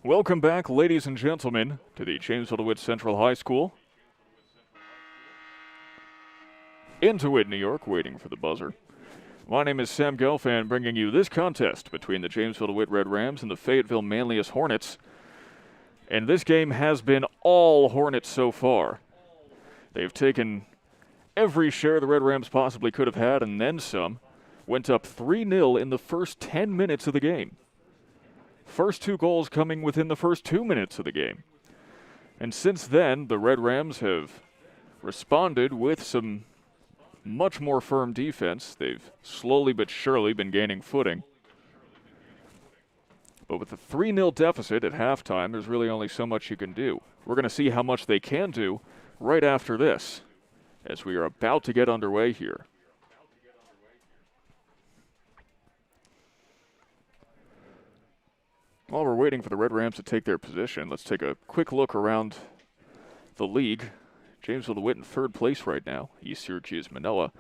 Welcome back, ladies and gentlemen, to the Jamesville-DeWitt Central High School. In DeWitt, New York, waiting for the buzzer. My name is Sam Gelfand, bringing you this contest between the Jamesville-DeWitt Red Rams and the Fayetteville-Manlius Hornets. And this game has been all Hornets so far. They've taken every share the Red Rams possibly could have had, and then some. Went up 3-0 in the first 10 minutes of the game. First 2 goals coming within the first 2 minutes of the game. And since then, the Red Rams have responded with some much more firm defense. They've slowly but surely been gaining footing. But with a 3-0 deficit at halftime, there's really only so much you can do. We're going to see how much they can do right after this, as we are about to get underway here. While we're waiting for the Red Rams to take their position, let's take a quick look around the league. Jamesville-DeWitt in 3rd place right now. East Syracuse, Manoa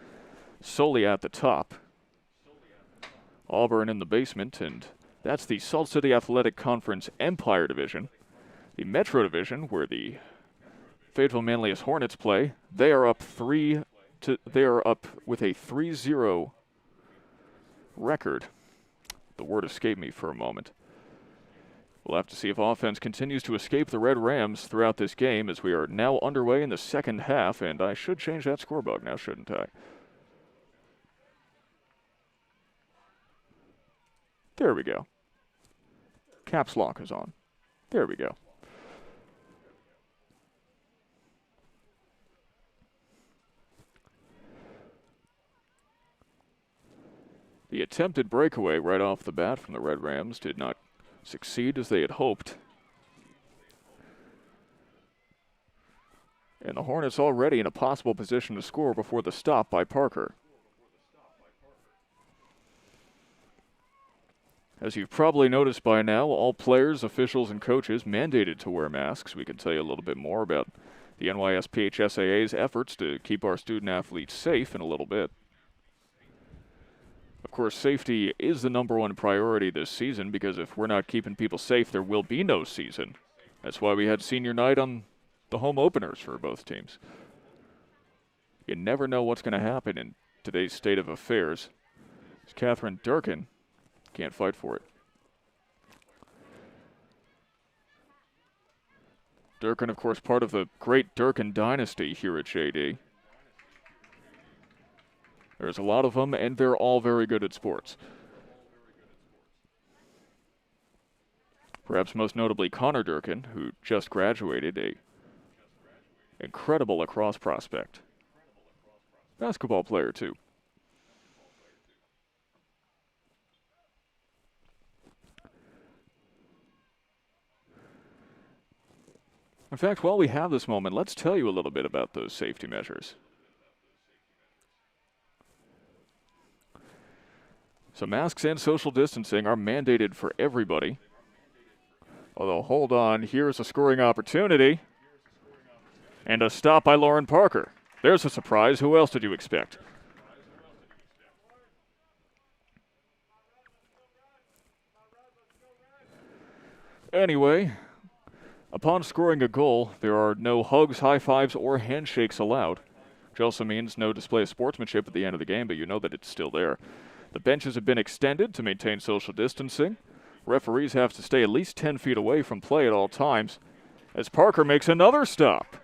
solely at the top. Auburn in the basement, and that's the Salt City Athletic Conference Empire Division. The Metro Division, where the Fayetteville-Manlius Hornets play, they are up with a 3-0 record. The word escaped me for a moment. We'll have to see if offense continues to escape the Red Rams throughout this game, as we are now underway in the second half, and I should change that scorebug now, shouldn't I? There we go. Caps lock is on. There we go. The attempted breakaway right off the bat from the Red Rams did not succeed as they had hoped. And the Hornets already in a possible position to score before the stop by Parker. As you've probably noticed by now, all players, officials, and coaches mandated to wear masks. We can tell you a little bit more about the NYSPHSAA's efforts to keep our student athletes safe in a little bit. Of course, safety is the #1 priority this season, because if we're not keeping people safe, there will be no season. That's why we had senior night on the home openers for both teams. You never know what's going to happen in today's state of affairs. As Catherine Durkin can't fight for it. Durkin, of course, part of the great Durkin dynasty here at JD. There's a lot of them, and they're all very good at sports. Perhaps most notably Connor Durkin, who just graduated, a incredible lacrosse prospect. Basketball player, too. In fact, while we have this moment, let's tell you a little bit about those safety measures. So masks and social distancing are mandated for everybody. Although, hold on, here's a scoring opportunity. And a stop by Lauren Parker. There's a surprise. Who else did you expect? Anyway, upon scoring a goal, there are no hugs, high fives, or handshakes allowed. Which also means no display of sportsmanship at the end of the game, but you know that it's still there. The benches have been extended to maintain social distancing. Referees have to stay at least 10 feet away from play at all times, as Parker makes another stop.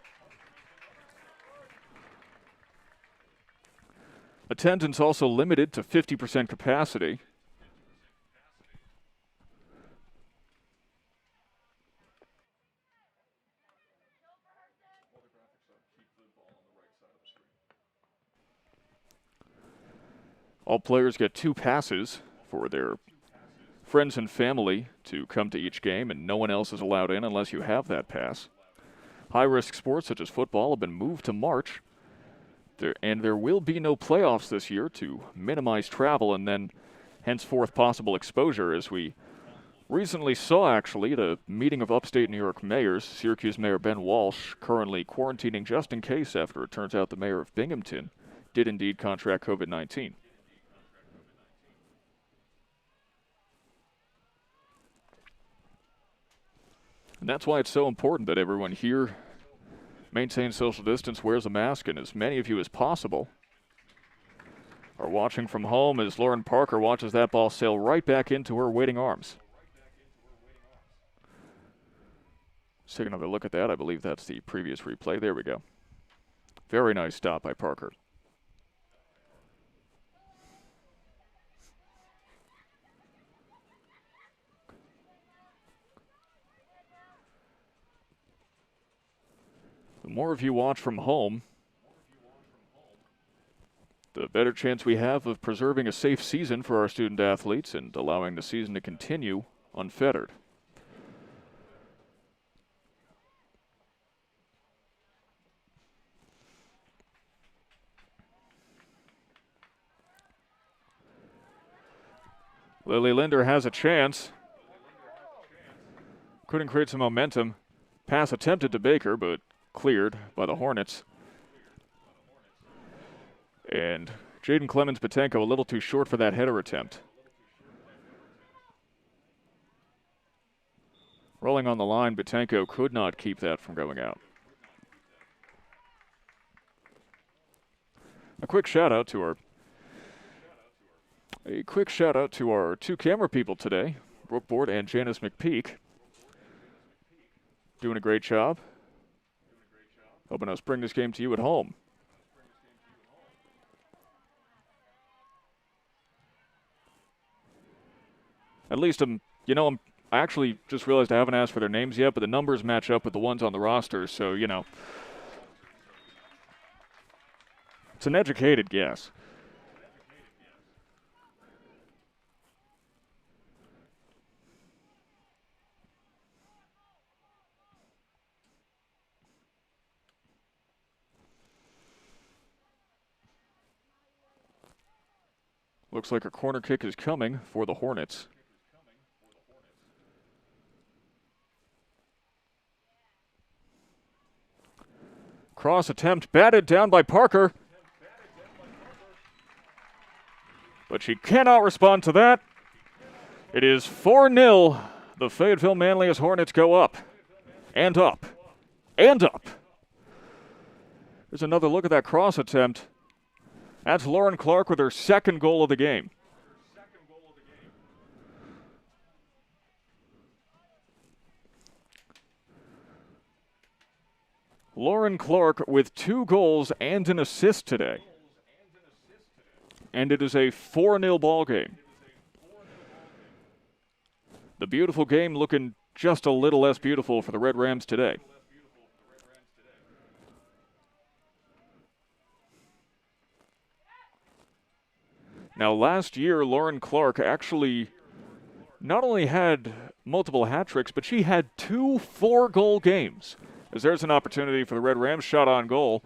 Attendance also limited to 50% capacity. All players get 2 passes for their friends and family to come to each game, and no one else is allowed in unless you have that pass. High-risk sports such as football have been moved to March, and there will be no playoffs this year to minimize travel and then henceforth possible exposure, as we recently saw actually at a meeting of upstate New York mayors. Syracuse Mayor Ben Walsh currently quarantining just in case after it turns out the mayor of Binghamton did indeed contract COVID-19. And that's why it's so important that everyone here maintains social distance, wears a mask, and as many of you as possible are watching from home as Lauren Parker watches that ball sail right back into her waiting arms. Let's take another look at that. I believe that's the previous replay. There we go. Very nice stop by Parker. The more of you watch from home, the better chance we have of preserving a safe season for our student athletes and allowing the season to continue unfettered. Lily Linder has a chance. Couldn't create some momentum. Pass attempted to Baker, but cleared by the Hornets. And Jaden Clemens-Patenko a little too short for that header attempt. Rolling on the line, Patenko could not keep that from going out. A quick shout out to our two camera people today, Brooke Board and Janice McPeak. Doing a great job. Hoping I'll bring this game to you at home. At least I actually just realized I haven't asked for their names yet, but the numbers match up with the ones on the roster, so, it's an educated guess. Looks like a corner kick is coming for the Hornets. Cross attempt batted down by Parker. But she cannot respond to that. It is 4-0. The Fayetteville-Manlius Hornets go up. And up. And up. There's another look at that cross attempt. That's Lauren Clark with her second goal of the game. Lauren Clark with 2 goals and an assist today. And it is a 4-0 ball game. The beautiful game looking just a little less beautiful for the Red Rams today. Now, last year, Lauren Clark actually not only had multiple hat tricks, but she had 2 4-goal games. As there's an opportunity for the Red Rams, shot on goal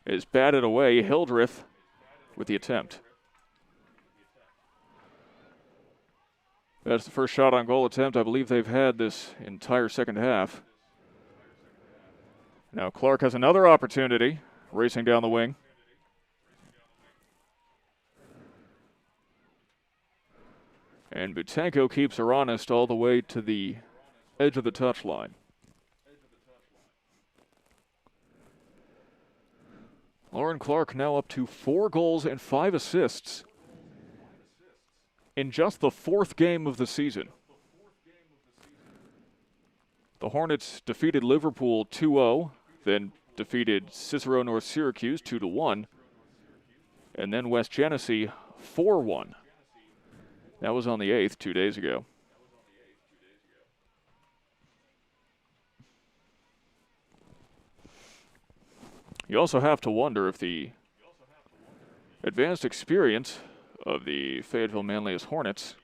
is batted away. Hildreth with the attempt. That's the first shot on goal attempt I believe they've had this entire second half. Now Clark has another opportunity, racing down the wing. And Butenko keeps her honest all the way to the edge of the touchline. Lauren Clark now up to 4 goals and 5 assists in just the 4th game of the season. The Hornets defeated Liverpool 2-0, then defeated Cicero North Syracuse 2-1, and then West Genesee 4-1. That was on the 8th, 2 days ago. You also have to wonder if the advanced experience of the Fayetteville-Manlius Hornets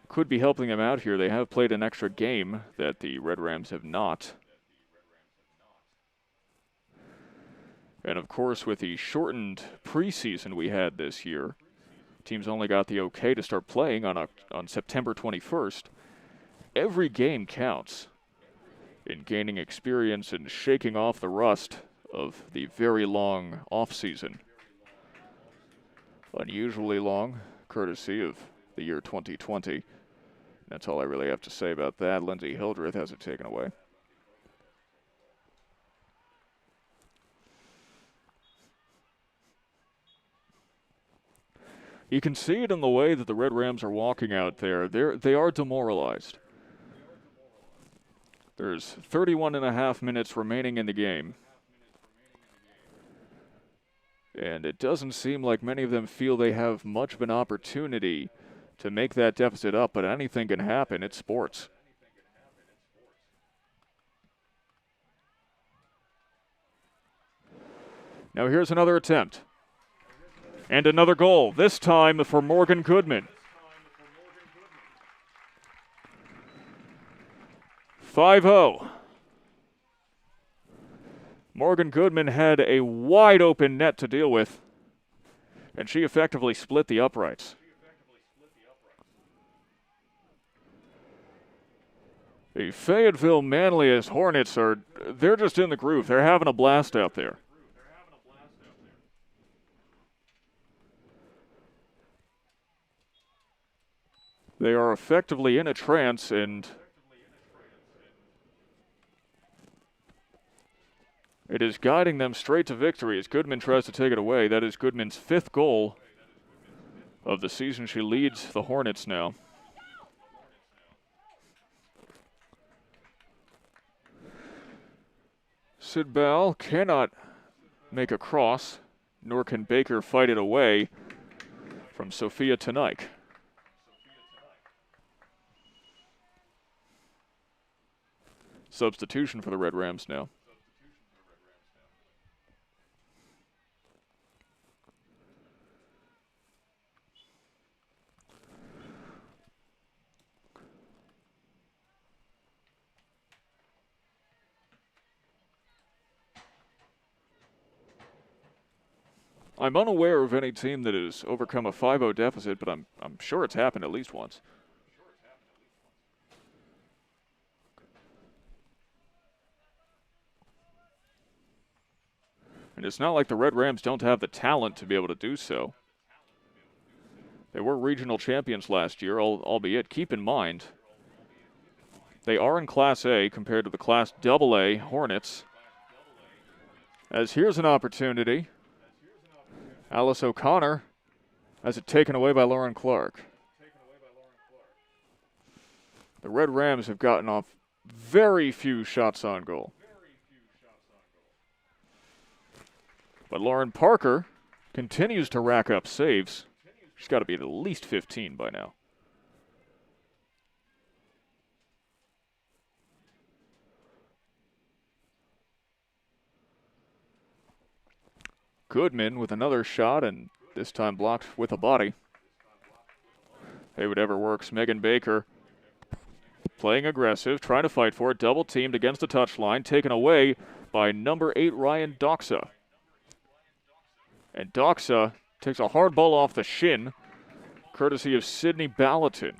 could be helping them out here. They have played an extra game that the Red Rams have not. And of course, with the shortened preseason we had this year, teams only got the okay to start playing on September 21st. Every game counts in gaining experience and shaking off the rust of the very long off-season. Unusually long, courtesy of the year 2020. That's all I really have to say about that. Lindsay Hildreth has it taken away. You can see it in the way that the Red Rams are walking out there. They are demoralized. There's 31 and a half minutes remaining in the game. And it doesn't seem like many of them feel they have much of an opportunity to make that deficit up, but anything can happen. It's sports. Now here's another attempt. And another goal, this time for Morgan Goodman. 5-0. Morgan Goodman had a wide open net to deal with, and she effectively split the uprights. The Fayetteville-Manlius Hornets they're just in the groove. They're having a blast out there. They are effectively in a trance, and it is guiding them straight to victory as Goodman tries to take it away. That is Goodman's 5th goal of the season. She leads the Hornets now. Sidbal cannot make a cross, nor can Baker fight it away from Sophia Tanaik. Substitution for the Red Rams now. I'm unaware of any team that has overcome a 5-0 deficit, but I'm sure it's happened at least once. And it's not like the Red Rams don't have the talent to be able to do so. They were regional champions last year, albeit, keep in mind, they are in Class A compared to the Class AA Hornets. As here's an opportunity. Alice O'Connor has it taken away by Lauren Clark. The Red Rams have gotten off very few shots on goal. But Lauren Parker continues to rack up saves. She's got to be at least 15 by now. Goodman with another shot, and this time blocked with a body. Hey, whatever works. Megan Baker playing aggressive, trying to fight for it. Double teamed against the touchline, taken away by number 8 Ryan Doxa. And Doxa takes a hard ball off the shin, courtesy of Sydney Ballatin.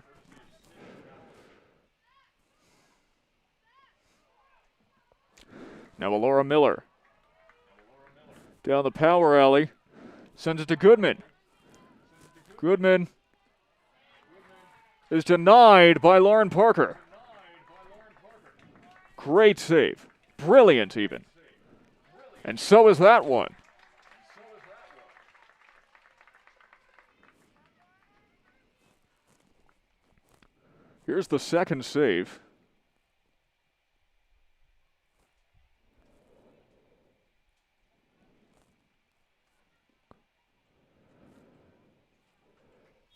Now Laura Miller. Down the power alley, sends it to Goodman. Goodman is denied by Lauren Parker. Great save. Brilliant even. And so is that one. Here's the second save.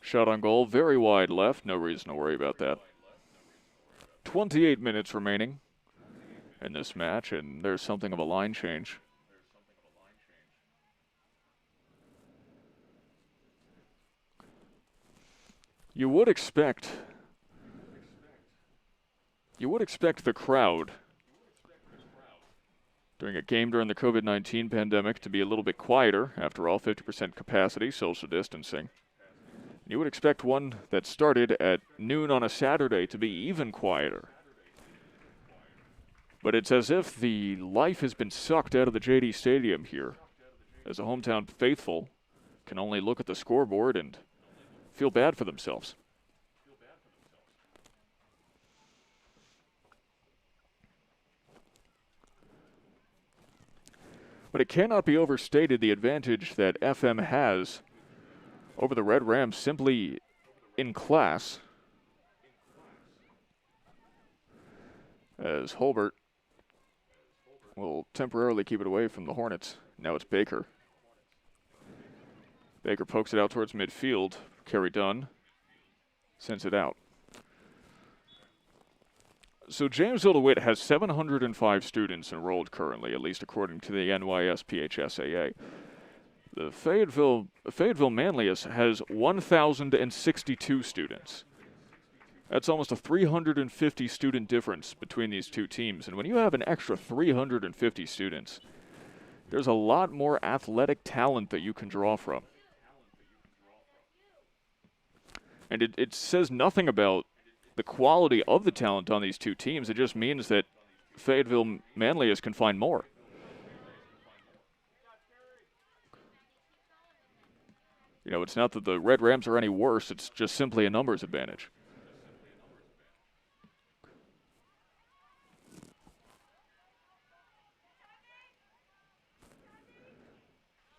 Shot on goal, very wide left. No reason to worry about that. 28 minutes remaining in this match, and there's something of a line change. You would expect the crowd during a game during the COVID-19 pandemic to be a little bit quieter. After all, 50% capacity, social distancing. You would expect one that started at noon on a Saturday to be even quieter. But it's as if the life has been sucked out of the JD Stadium here, as a hometown faithful can only look at the scoreboard and feel bad for themselves. But it cannot be overstated the advantage that FM has over the Red Rams simply in class. As Holbert will temporarily keep it away from the Hornets. Now it's Baker. Baker pokes it out towards midfield. Carey Dunn sends it out. So Jamesville-DeWitt has 705 students enrolled currently, at least according to the NYSPHSAA. The Fayetteville-Manlius has 1,062 students. That's almost a 350 student difference between these two teams. And when you have an extra 350 students, there's a lot more athletic talent that you can draw from. And it says nothing about the quality of the talent on these two teams. It just means that Fayetteville-Manlius can find more. You know, it's not that the Red Rams are any worse. It's just simply a numbers advantage.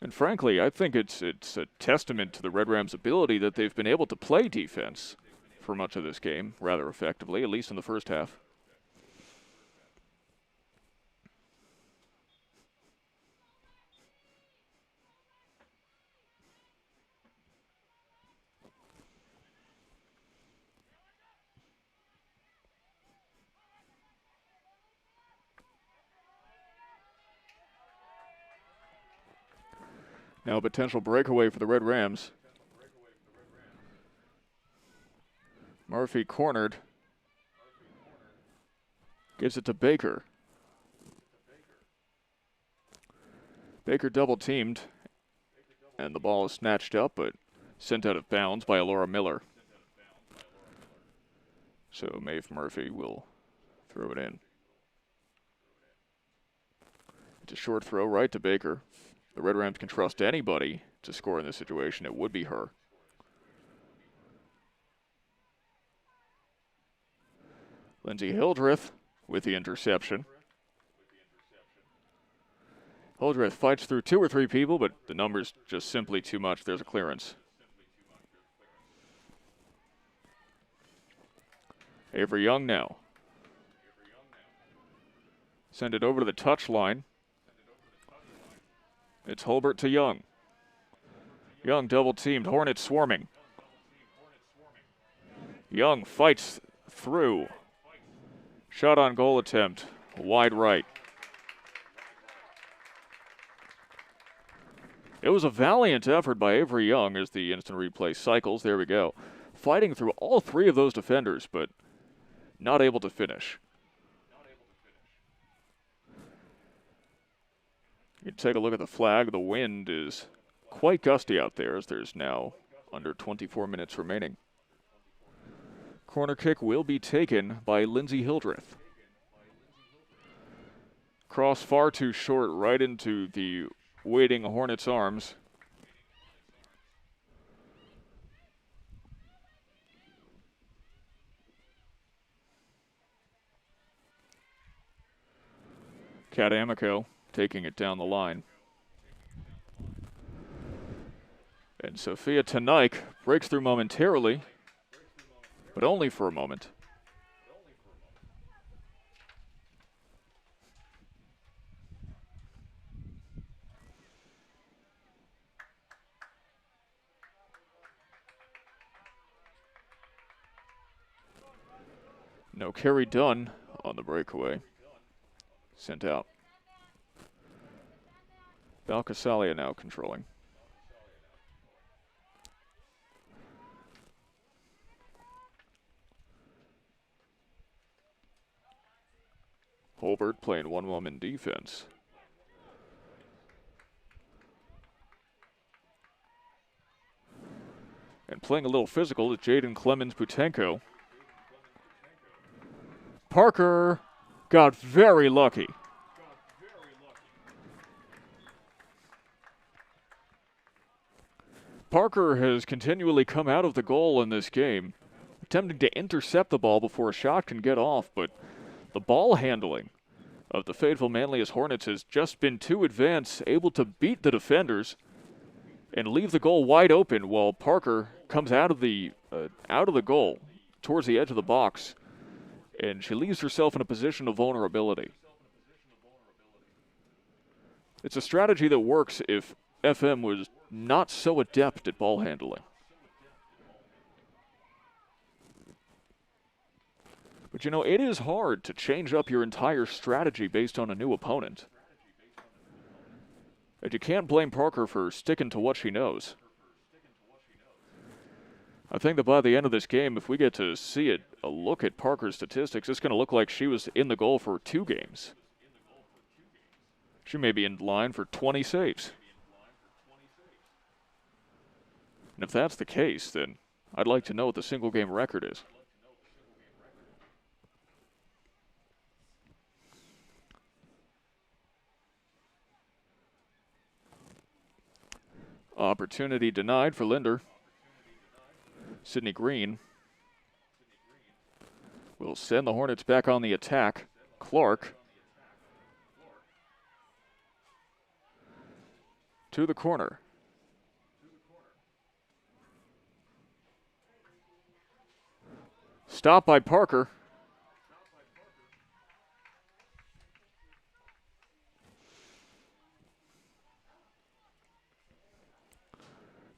And frankly, I think it's a testament to the Red Rams' ability that they've been able to play defense for much of this game rather effectively, at least in the first half. Now a potential breakaway for the Red Rams. Murphy cornered. Gives it to Baker. Baker double teamed. And the ball is snatched up, but sent out of bounds by Alora Miller. So Maeve Murphy will throw it in. It's a short throw right to Baker. The Red Rams can trust anybody to score in this situation. It would be her. Lindsay Hildreth with the interception. Hildreth fights through 2 or 3 people, but the number's just simply too much. There's a clearance. Avery Young now. Send it over to the touchline. It's Holbert to Young. Young double teamed, Hornets swarming. Young fights through. Shot on goal attempt, wide right. It was a valiant effort by Avery Young as the instant replay cycles. There we go. Fighting through all 3 of those defenders, but not able to finish. You take a look at the flag. The wind is quite gusty out there as there's now under 24 minutes remaining. Corner kick will be taken by Lindsay Hildreth. Cross far too short right into the waiting Hornets' arms. Kat Amico taking it down the line. And Sophia Tanaik breaks through momentarily, but only for a moment. No Carey Dunn on the breakaway. Sent out. Valcasalia now controlling. Holbert playing one-woman defense. And playing a little physical is Jaden Clemens-Putenko. Parker got very lucky. Parker has continually come out of the goal in this game, attempting to intercept the ball before a shot can get off, but the ball handling of the Fayetteville-Manlius Hornets has just been too advanced, able to beat the defenders and leave the goal wide open while Parker comes out of the goal towards the edge of the box, and she leaves herself in a position of vulnerability. It's a strategy that works if FM was not so adept at ball handling. But you know, it is hard to change up your entire strategy based on a new opponent. And you can't blame Parker for sticking to what she knows. I think that by the end of this game, if we get to see a look at Parker's statistics, it's going to look like she was in the goal for 2 games. She may be in line for 20 saves. And if that's the case, then I'd like to know what the single game record is. Opportunity denied for Linder. Sydney Green will send the Hornets back on the attack. Clark to the corner. Stop by Parker.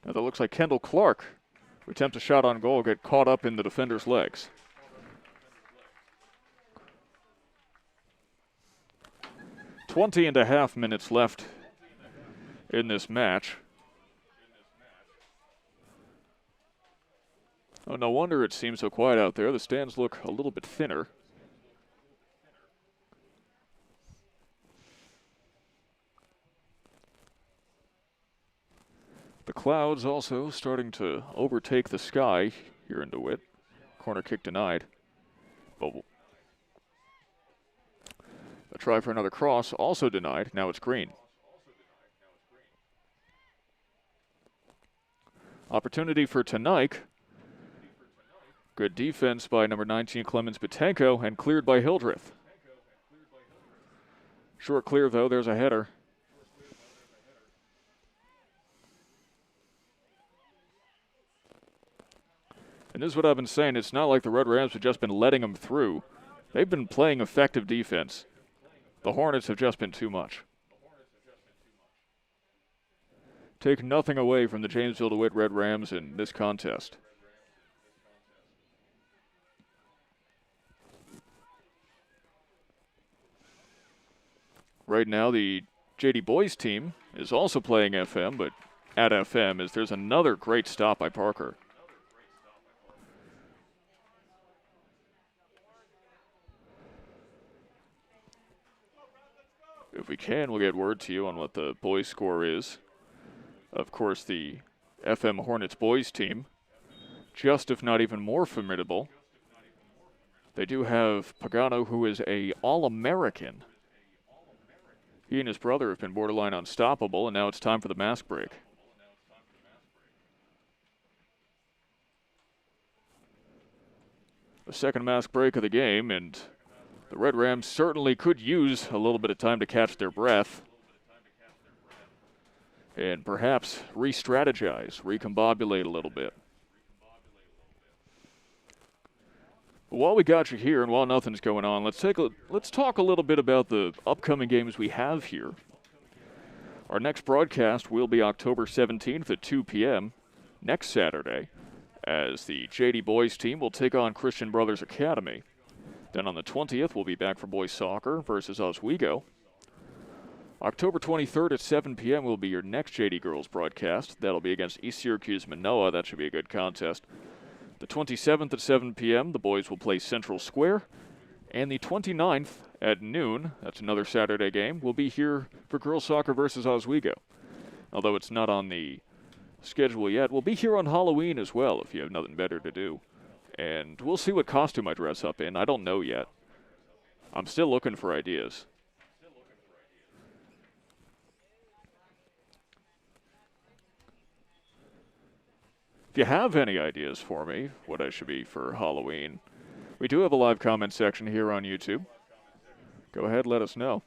Now that looks like Kendall Clark, who attempts a shot on goal, get caught up in the defender's legs. .20.5 minutes left in this match. Oh, no wonder it seems so quiet out there. The stands look a little bit thinner. The clouds also starting to overtake the sky here in DeWitt. Corner kick denied. Boble. A try for another cross, also denied. Now it's Green. Opportunity for Tanaik. Good defense by number 19, Clemens Butenko, and cleared by Hildreth. Short clear, though. There's a header. And this is what I've been saying. It's not like the Red Rams have just been letting them through. They've been playing effective defense. The Hornets have just been too much. Take nothing away from the Jamesville-DeWitt Red Rams in this contest. Right now, the JD Boys team is also playing FM, but at FM is there's another great stop by Parker. If we can, we'll get word to you on what the boys' score is. Of course, the FM Hornets boys team, just if not even more formidable. They do have Pagano, who is a All-American. He and his brother have been borderline unstoppable, and now it's time for the mask break. The second mask break of the game, and the Red Rams certainly could use a little bit of time to catch their breath and perhaps re-strategize, recombobulate a little bit. But while we got you here and while nothing's going on, let's talk a little bit about the upcoming games we have here. Our next broadcast will be October 17th at 2 p.m. next Saturday, as the JD Boys team will take on Christian Brothers Academy. Then on the 20th, we'll be back for boys soccer versus Oswego. October 23rd at 7 p.m. will be your next JD Girls broadcast. That'll be against East Syracuse Manoa. That should be a good contest. The 27th at 7 p.m., the boys will play Central Square. And the 29th at noon, that's another Saturday game, will be here for girls soccer versus Oswego. Although it's not on the schedule yet, we'll be here on Halloween as well if you have nothing better to do. And we'll see what costume I dress up in. I don't know yet. I'm still looking for ideas. If you have any ideas for me, what I should be for Halloween, we do have a live comment section here on YouTube. Go ahead, let us know.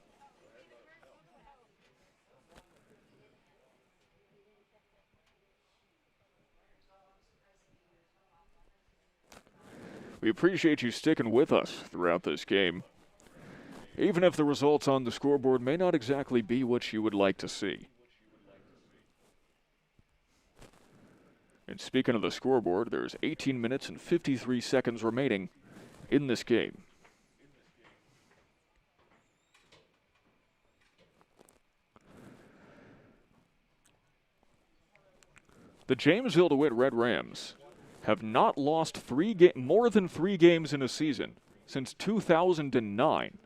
We appreciate you sticking with us throughout this game, even if the results on the scoreboard may not exactly be what you would like to see. And speaking of the scoreboard, there's 18 minutes and 53 seconds remaining in this game. The Jamesville-DeWitt Red Rams have not lost more than 3 games in a season since 2009.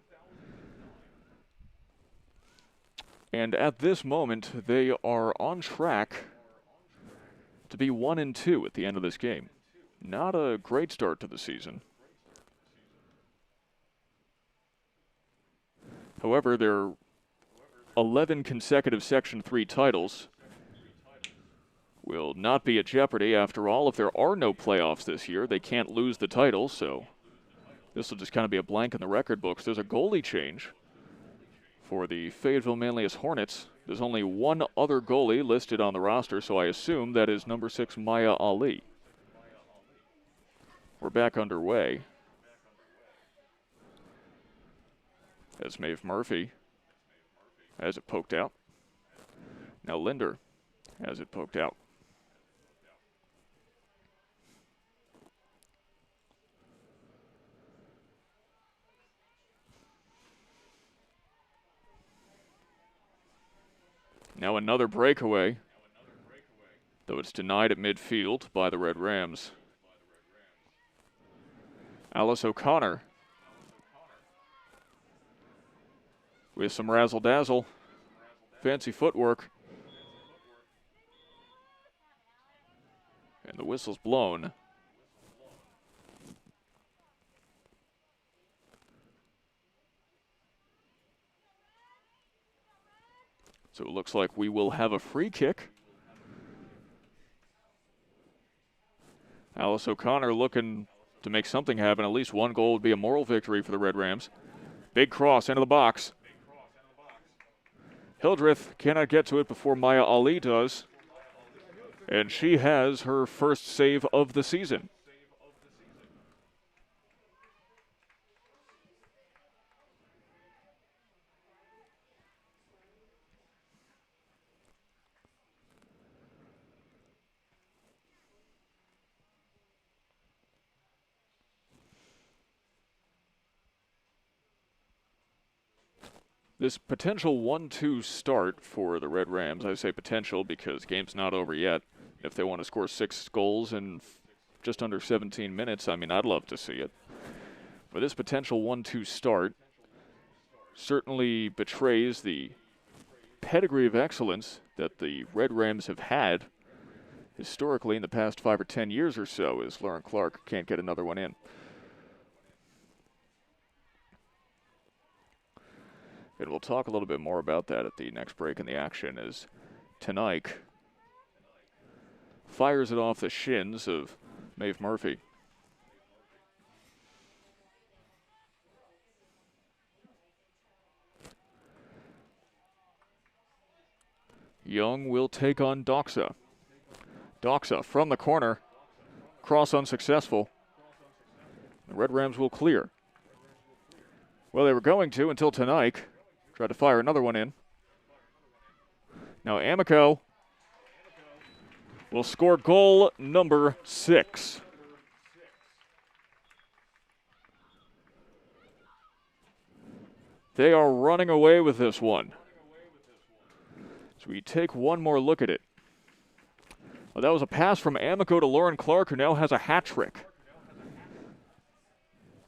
And at this moment, they are on track to be 1-2 at the end of this game. Not a great start to the season. However, their 11 consecutive Section 3 titles will not be at jeopardy. After all, if there are no playoffs this year, they can't lose the title, so this will just kind of be a blank in the record books. There's a goalie change for the Fayetteville-Manlius Hornets. There's only one other goalie listed on the roster, so I assume that is number 6, Maya Ali. We're back underway as Maeve Murphy has it poked out. Now Linder has it poked out. Now another breakaway, though it's denied at midfield by the Red Rams. Alice O'Connor with some razzle-dazzle, fancy footwork. And the whistle's blown. So it looks like we will have a free kick. Alice O'Connor looking to make something happen. At least one goal would be a moral victory for the Red Rams. Big cross into the box. Hildreth cannot get to it before Maya Ali does. And she has her first save of the season. This potential 1-2 start for the Red Rams, I say potential because game's not over yet. If they want to score 6 goals in just under 17 minutes, I mean, I'd love to see it. But this potential 1-2 start certainly betrays the pedigree of excellence that the Red Rams have had historically in the past 5 or 10 years or so, as Lauren Clark can't get another one in. And we'll talk a little bit more about that at the next break in the action as Tanike fires it off the shins of Maeve Murphy. Young will take on Doxa. Doxa from the corner. Cross unsuccessful. The Red Rams will clear. Well, they were going to until Tanike tried to fire another one in. Now Amico will score goal number 6. They are running away with this one. So we take one more look at it. Well, that was a pass from Amico to Lauren Clark, who now has a hat trick.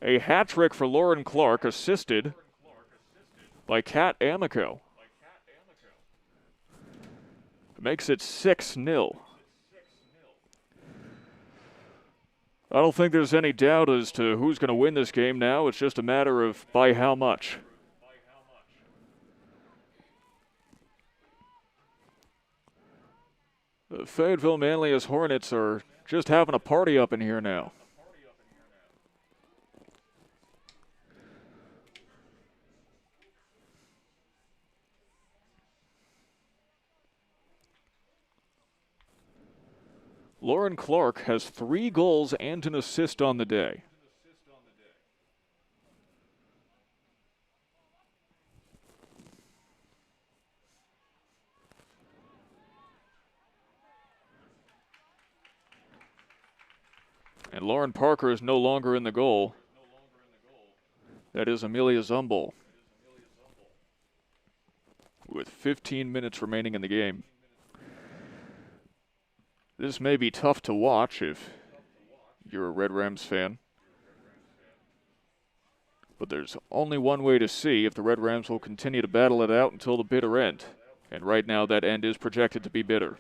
A hat trick for Lauren Clark, assisted by Kat Amico. Makes it 6-0. I don't think there's any doubt as to who's going to win this game now. It's just a matter of by how much. The Fayetteville-Manlius Hornets are just having a party up in here now. Lauren Clark has 3 goals and an assist on the day. And Lauren Parker is no longer in the goal. That is Amelia Zumbel, with 15 minutes remaining in the game. This may be tough to watch if you're a Red Rams fan, but there's only one way to see if the Red Rams will continue to battle it out until the bitter end. And right now that end is projected to be bitter.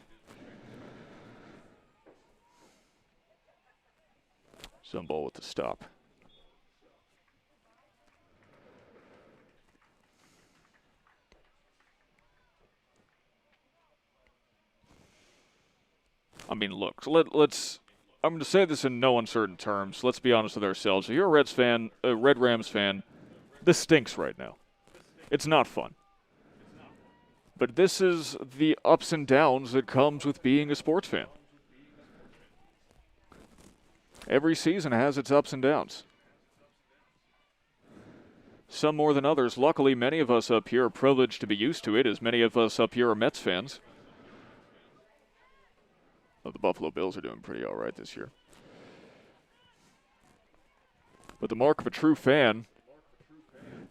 Zumbel with the stop. I mean, look, let's. I'm going to say this in no uncertain terms. Let's be honest with ourselves. If you're a Reds fan, a Red Rams fan, this stinks right now. It's not fun. But this is the ups and downs that comes with being a sports fan. Every season has its ups and downs. Some more than others. Luckily, many of us up here are privileged to be used to it, as many of us up here are Mets fans. Well, the Buffalo Bills are doing pretty all right this year. But the mark of a true fan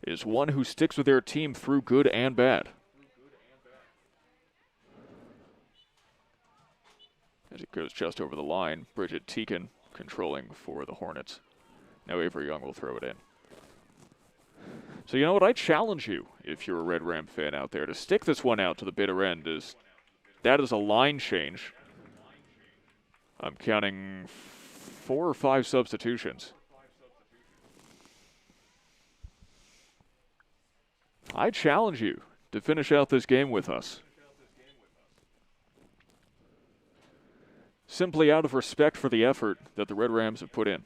is one who sticks with their team through good and bad. As it goes just over the line, Bridget Teakin controlling for the Hornets. Now Avery Young will throw it in. So you know what? I challenge you, if you're a Red Ram fan out there, to stick this one out to the bitter end. That is a line change. I'm counting 4 or 5 substitutions. I challenge you to finish out this game with us. Simply out of respect for the effort that the Red Rams have put in.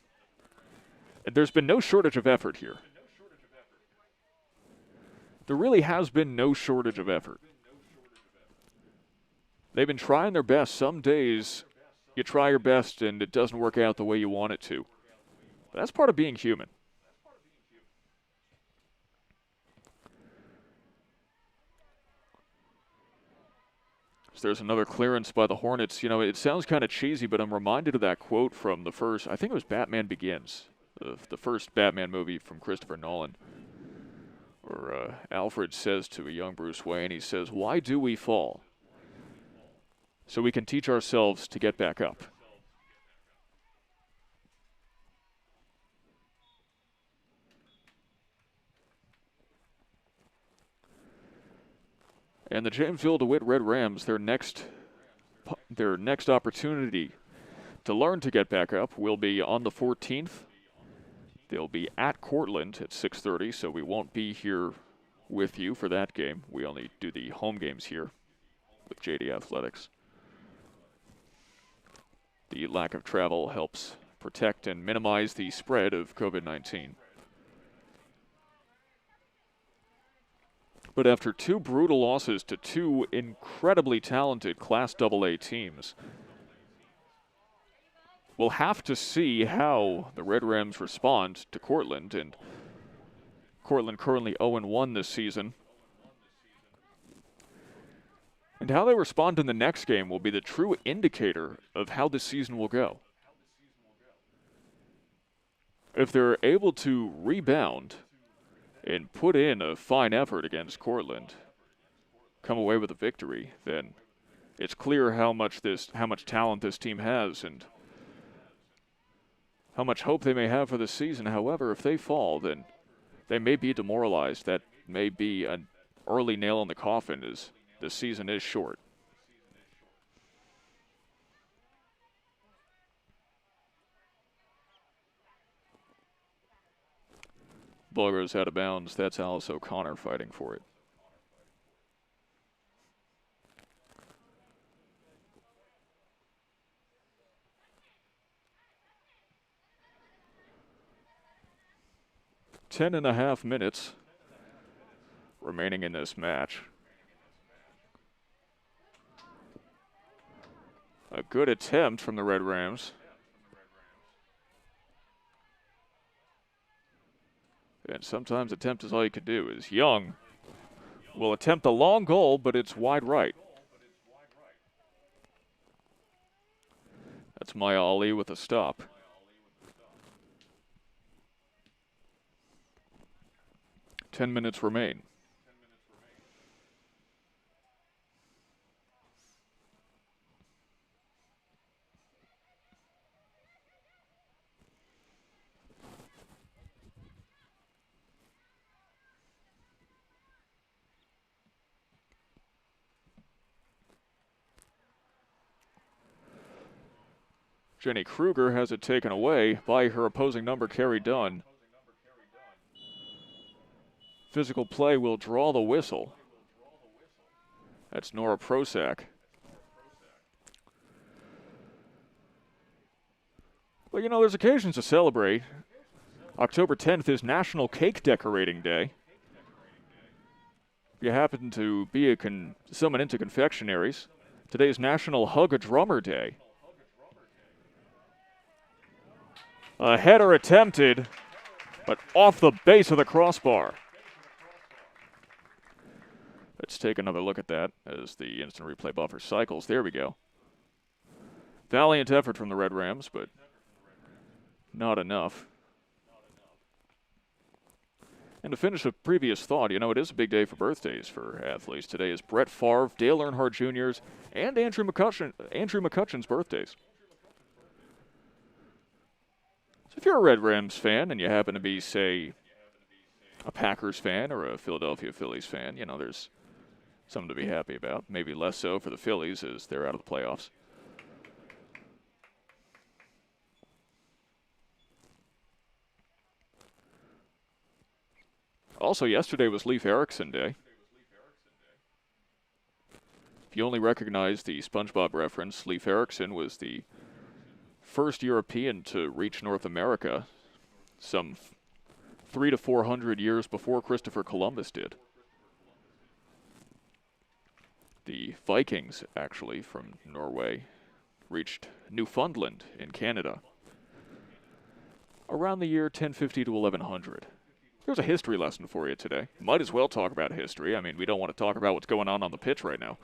And there's been no shortage of effort here. There really has been no shortage of effort. They've been trying their best. Some days you try your best and it doesn't work out the way you want it to. But that's part of being human. So there's another clearance by the Hornets. You know, it sounds kind of cheesy, but I'm reminded of that quote from the first, I think it was Batman Begins, the first Batman movie from Christopher Nolan, where Alfred says to a young Bruce Wayne, he says, "Why do we fall? So we can teach ourselves to get back up." And the Jamesville-DeWitt Red Rams, their next opportunity to learn to get back up will be on the 14th. They'll be at Cortland at 6:30, so we won't be here with you for that game. We only do the home games here with JD Athletics. The lack of travel helps protect and minimize the spread of COVID-19. But after 2 brutal losses to 2 incredibly talented Class AA teams, we'll have to see how the Red Rams respond to Cortland. And Cortland currently 0-1 this season. And how they respond in the next game will be the true indicator of how this season will go. If they're able to rebound and put in a fine effort against Cortland, come away with a victory, then it's clear how much talent this team has and how much hope they may have for this season. However, if they fall, then they may be demoralized. That may be an early nail in the coffin, as the season is short. Ball goes out of bounds. That's Alice O'Connor fighting for it. Ten and a half minutes remaining in this match. A good attempt from the Red Rams. And sometimes attempt is all you can do. As Young will attempt a long goal, but it's wide right. That's Maya Ali with a stop. Ten minutes remain. Jenny Kruger has it taken away by her opposing number, Carrie Dunn. Physical play will draw the whistle. That's Nora Prosak. Well, you know, there's occasions to celebrate. October 10th is National Cake Decorating Day. If you happen to be someone into confectionaries, today's National Hug a Drummer Day. A header attempted, but off the base of the crossbar. Let's take another look at that as the instant replay buffer cycles. There we go. Valiant effort from the Red Rams, but not enough. And to finish a previous thought, you know, it is a big day for birthdays for athletes. Today is Brett Favre, Dale Earnhardt Jr.'s, and Andrew McCutcheon's birthdays. If you're a Red Rams fan and you happen to be, say, a Packers fan or a Philadelphia Phillies fan, you know, there's something to be happy about. Maybe less so for the Phillies as they're out of the playoffs. Also, yesterday was Leif Erikson Day. If you only recognize the SpongeBob reference, Leif Erikson was the first European to reach North America some 300 to 400 years before Christopher Columbus did. The Vikings, actually, from Norway, reached Newfoundland in Canada around the year 1050 to 1100. There's a history lesson for you today. Might as well talk about history. I mean, we don't want to talk about what's going on the pitch right now.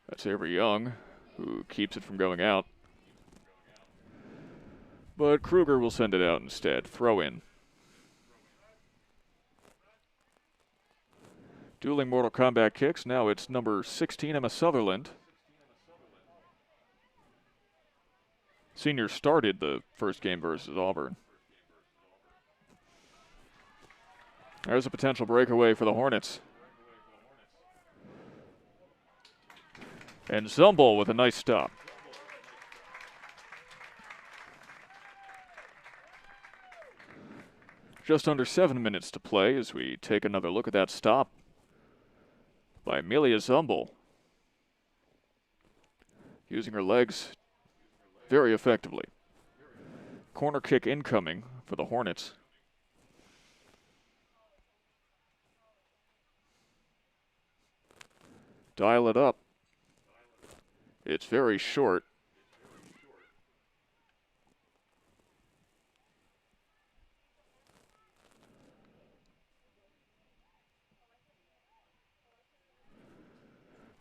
That's Avery Young, who keeps it from going out. But Kruger will send it out instead. Throw in. Dueling Mortal Kombat kicks. Now it's number 16, Emma Sutherland. Senior started the first game versus Auburn. There's a potential breakaway for the Hornets. And Zumble with a nice stop. Just under 7 minutes to play as we take another look at that stop by Amelia Zumble. Using her legs very effectively. Corner kick incoming for the Hornets. Dial it up. It's very short.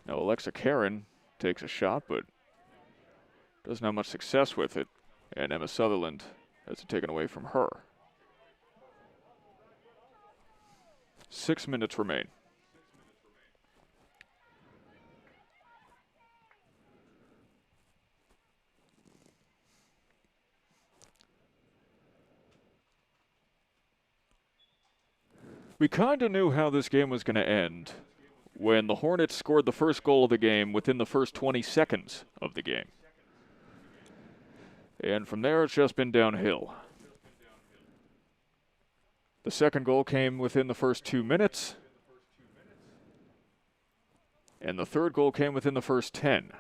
Now Alexa Karen takes a shot, but doesn't have much success with it. And Emma Sutherland has it taken away from her. 6 minutes remain. We kind of knew how this game was going to end when the Hornets scored the first goal of the game within the first 20 seconds of the game. And from there, it's just been downhill. The second goal came within the first 2 minutes. And the third goal came within the first 10.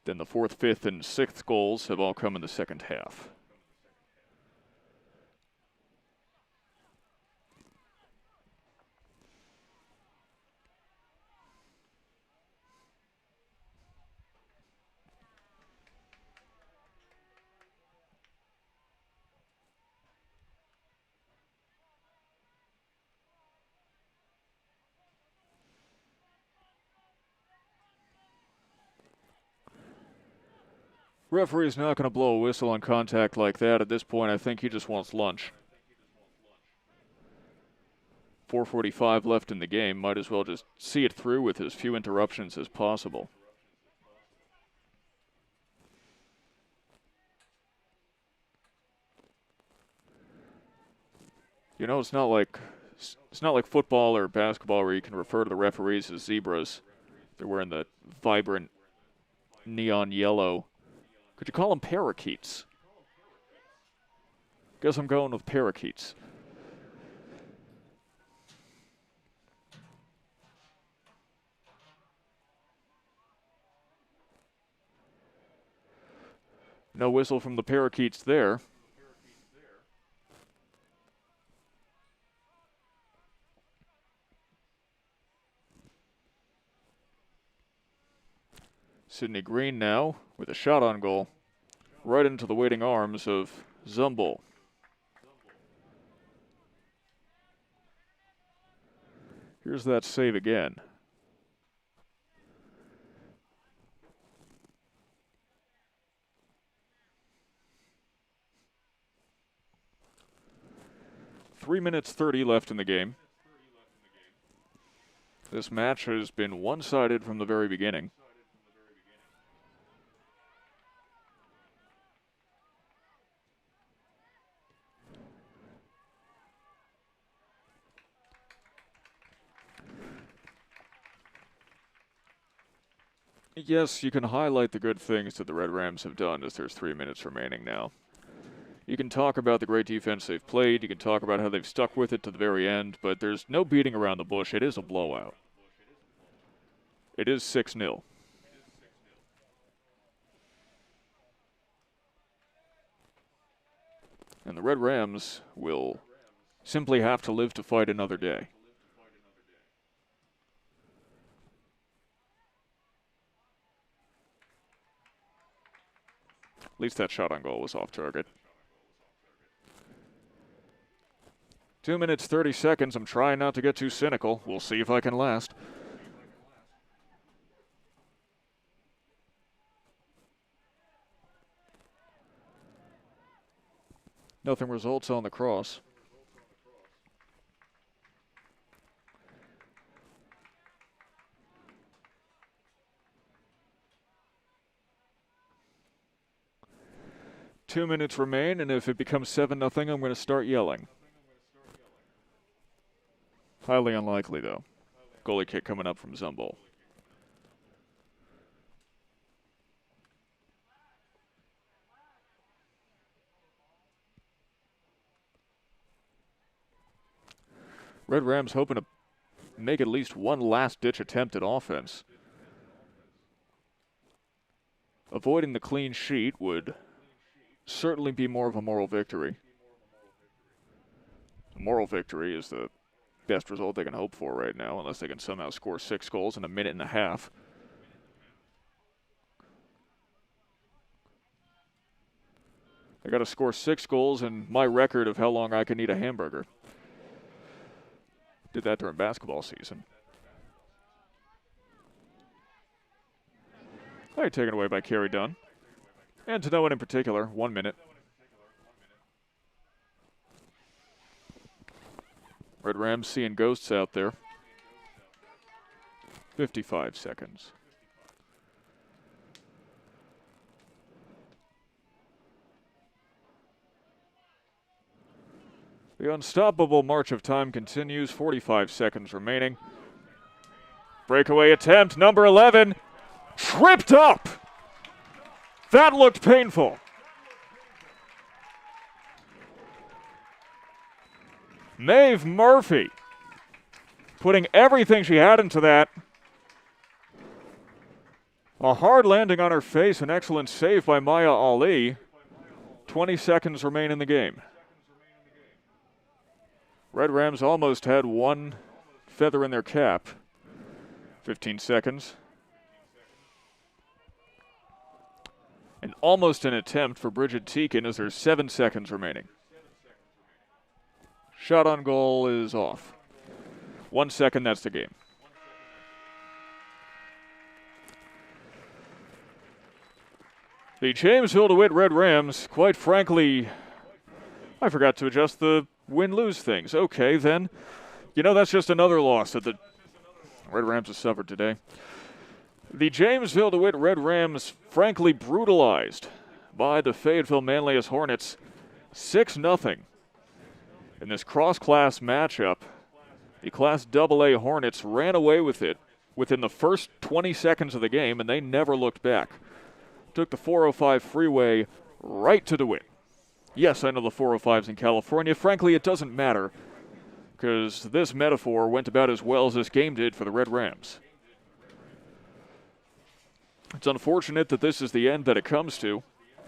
Then the fourth, fifth, and sixth goals have all come in the second half. Referee's not going to blow a whistle on contact like that. At this point, I think he just wants lunch. 4:45 left in the game. Might as well just see it through with as few interruptions as possible. You know, it's not like football or basketball where you can refer to the referees as zebras. They're wearing the vibrant neon yellow. Could you call them parakeets? Guess I'm going with parakeets. No whistle from the parakeets there. Sidney Green now with a shot on goal. Right into the waiting arms of Zumbull. Here's that save again. Three minutes 30 left in the game. This match has been one-sided from the very beginning. Yes, you can highlight the good things that the Red Rams have done as there's 3 minutes remaining now. You can talk about the great defense they've played. You can talk about how they've stuck with it to the very end, but there's no beating around the bush. It is a blowout. It is 6-0. And the Red Rams will simply have to live to fight another day. At least that shot on goal was off target. 2 minutes, 30 seconds. I'm trying not to get too cynical. We'll see if I can last. Nothing results on the cross. Two minutes remain, and if it becomes 7-0, I'm going to start yelling. Highly unlikely, though. Goalie kick coming up from Zumbull. Red Rams hoping to make at least one last-ditch attempt at offense. Avoiding the clean sheet would certainly be more of a moral victory. A moral victory is the best result they can hope for right now, unless they can somehow score 6 goals in a minute and a half. They got to score 6 goals, and my record of how long I can eat a hamburger. Did that during basketball season. All right, taken away by Kerry Dunn. And to no one in particular, 1 minute. Red Rams seeing ghosts out there. 55 seconds. The unstoppable march of time continues. 45 seconds remaining. Breakaway attempt, number 11. Tripped up. That looked painful. Maeve Murphy putting everything she had into that. A hard landing on her face, an excellent save by Maya Ali. 20 seconds remain in the game. Red Rams almost had one feather in their cap. 15 seconds. And almost an attempt for Bridget Teakin as there's 7 seconds remaining. Shot on goal is off. 1 second, that's the game. The Jamesville-DeWitt Red Rams, quite frankly, I forgot to adjust the win-lose things. Okay, then. You know, that's just another loss that the Red Rams have suffered today. The Jamesville-DeWitt Red Rams, frankly brutalized by the Fayetteville-Manlius Hornets, 6-0 in this cross-class matchup. The Class AA Hornets ran away with it within the first 20 seconds of the game, and they never looked back. Took the 405 freeway right to DeWitt. Yes, I know the 405's in California. Frankly, it doesn't matter, because this metaphor went about as well as this game did for the Red Rams. It's unfortunate that this is the end that it comes to,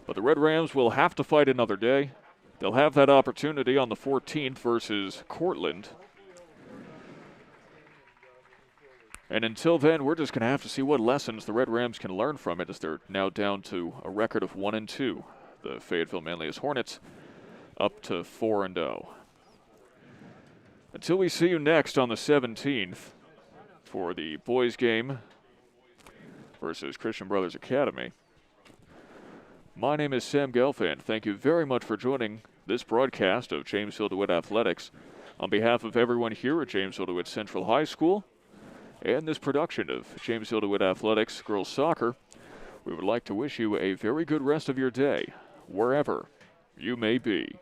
but the Red Rams will have to fight another day. They'll have that opportunity on the 14th versus Cortland. And until then, we're just going to have to see what lessons the Red Rams can learn from it, as they're now down to a record of 1-2. The Fayetteville-Manlius Hornets up to 4-0. Until we see you next on the 17th for the boys game versus Christian Brothers Academy. My name is Sam Gelfand. Thank you very much for joining this broadcast of Jamesville-DeWitt Athletics. On behalf of everyone here at Jamesville-DeWitt Central High School and this production of Jamesville-DeWitt Athletics Girls Soccer, we would like to wish you a very good rest of your day, wherever you may be.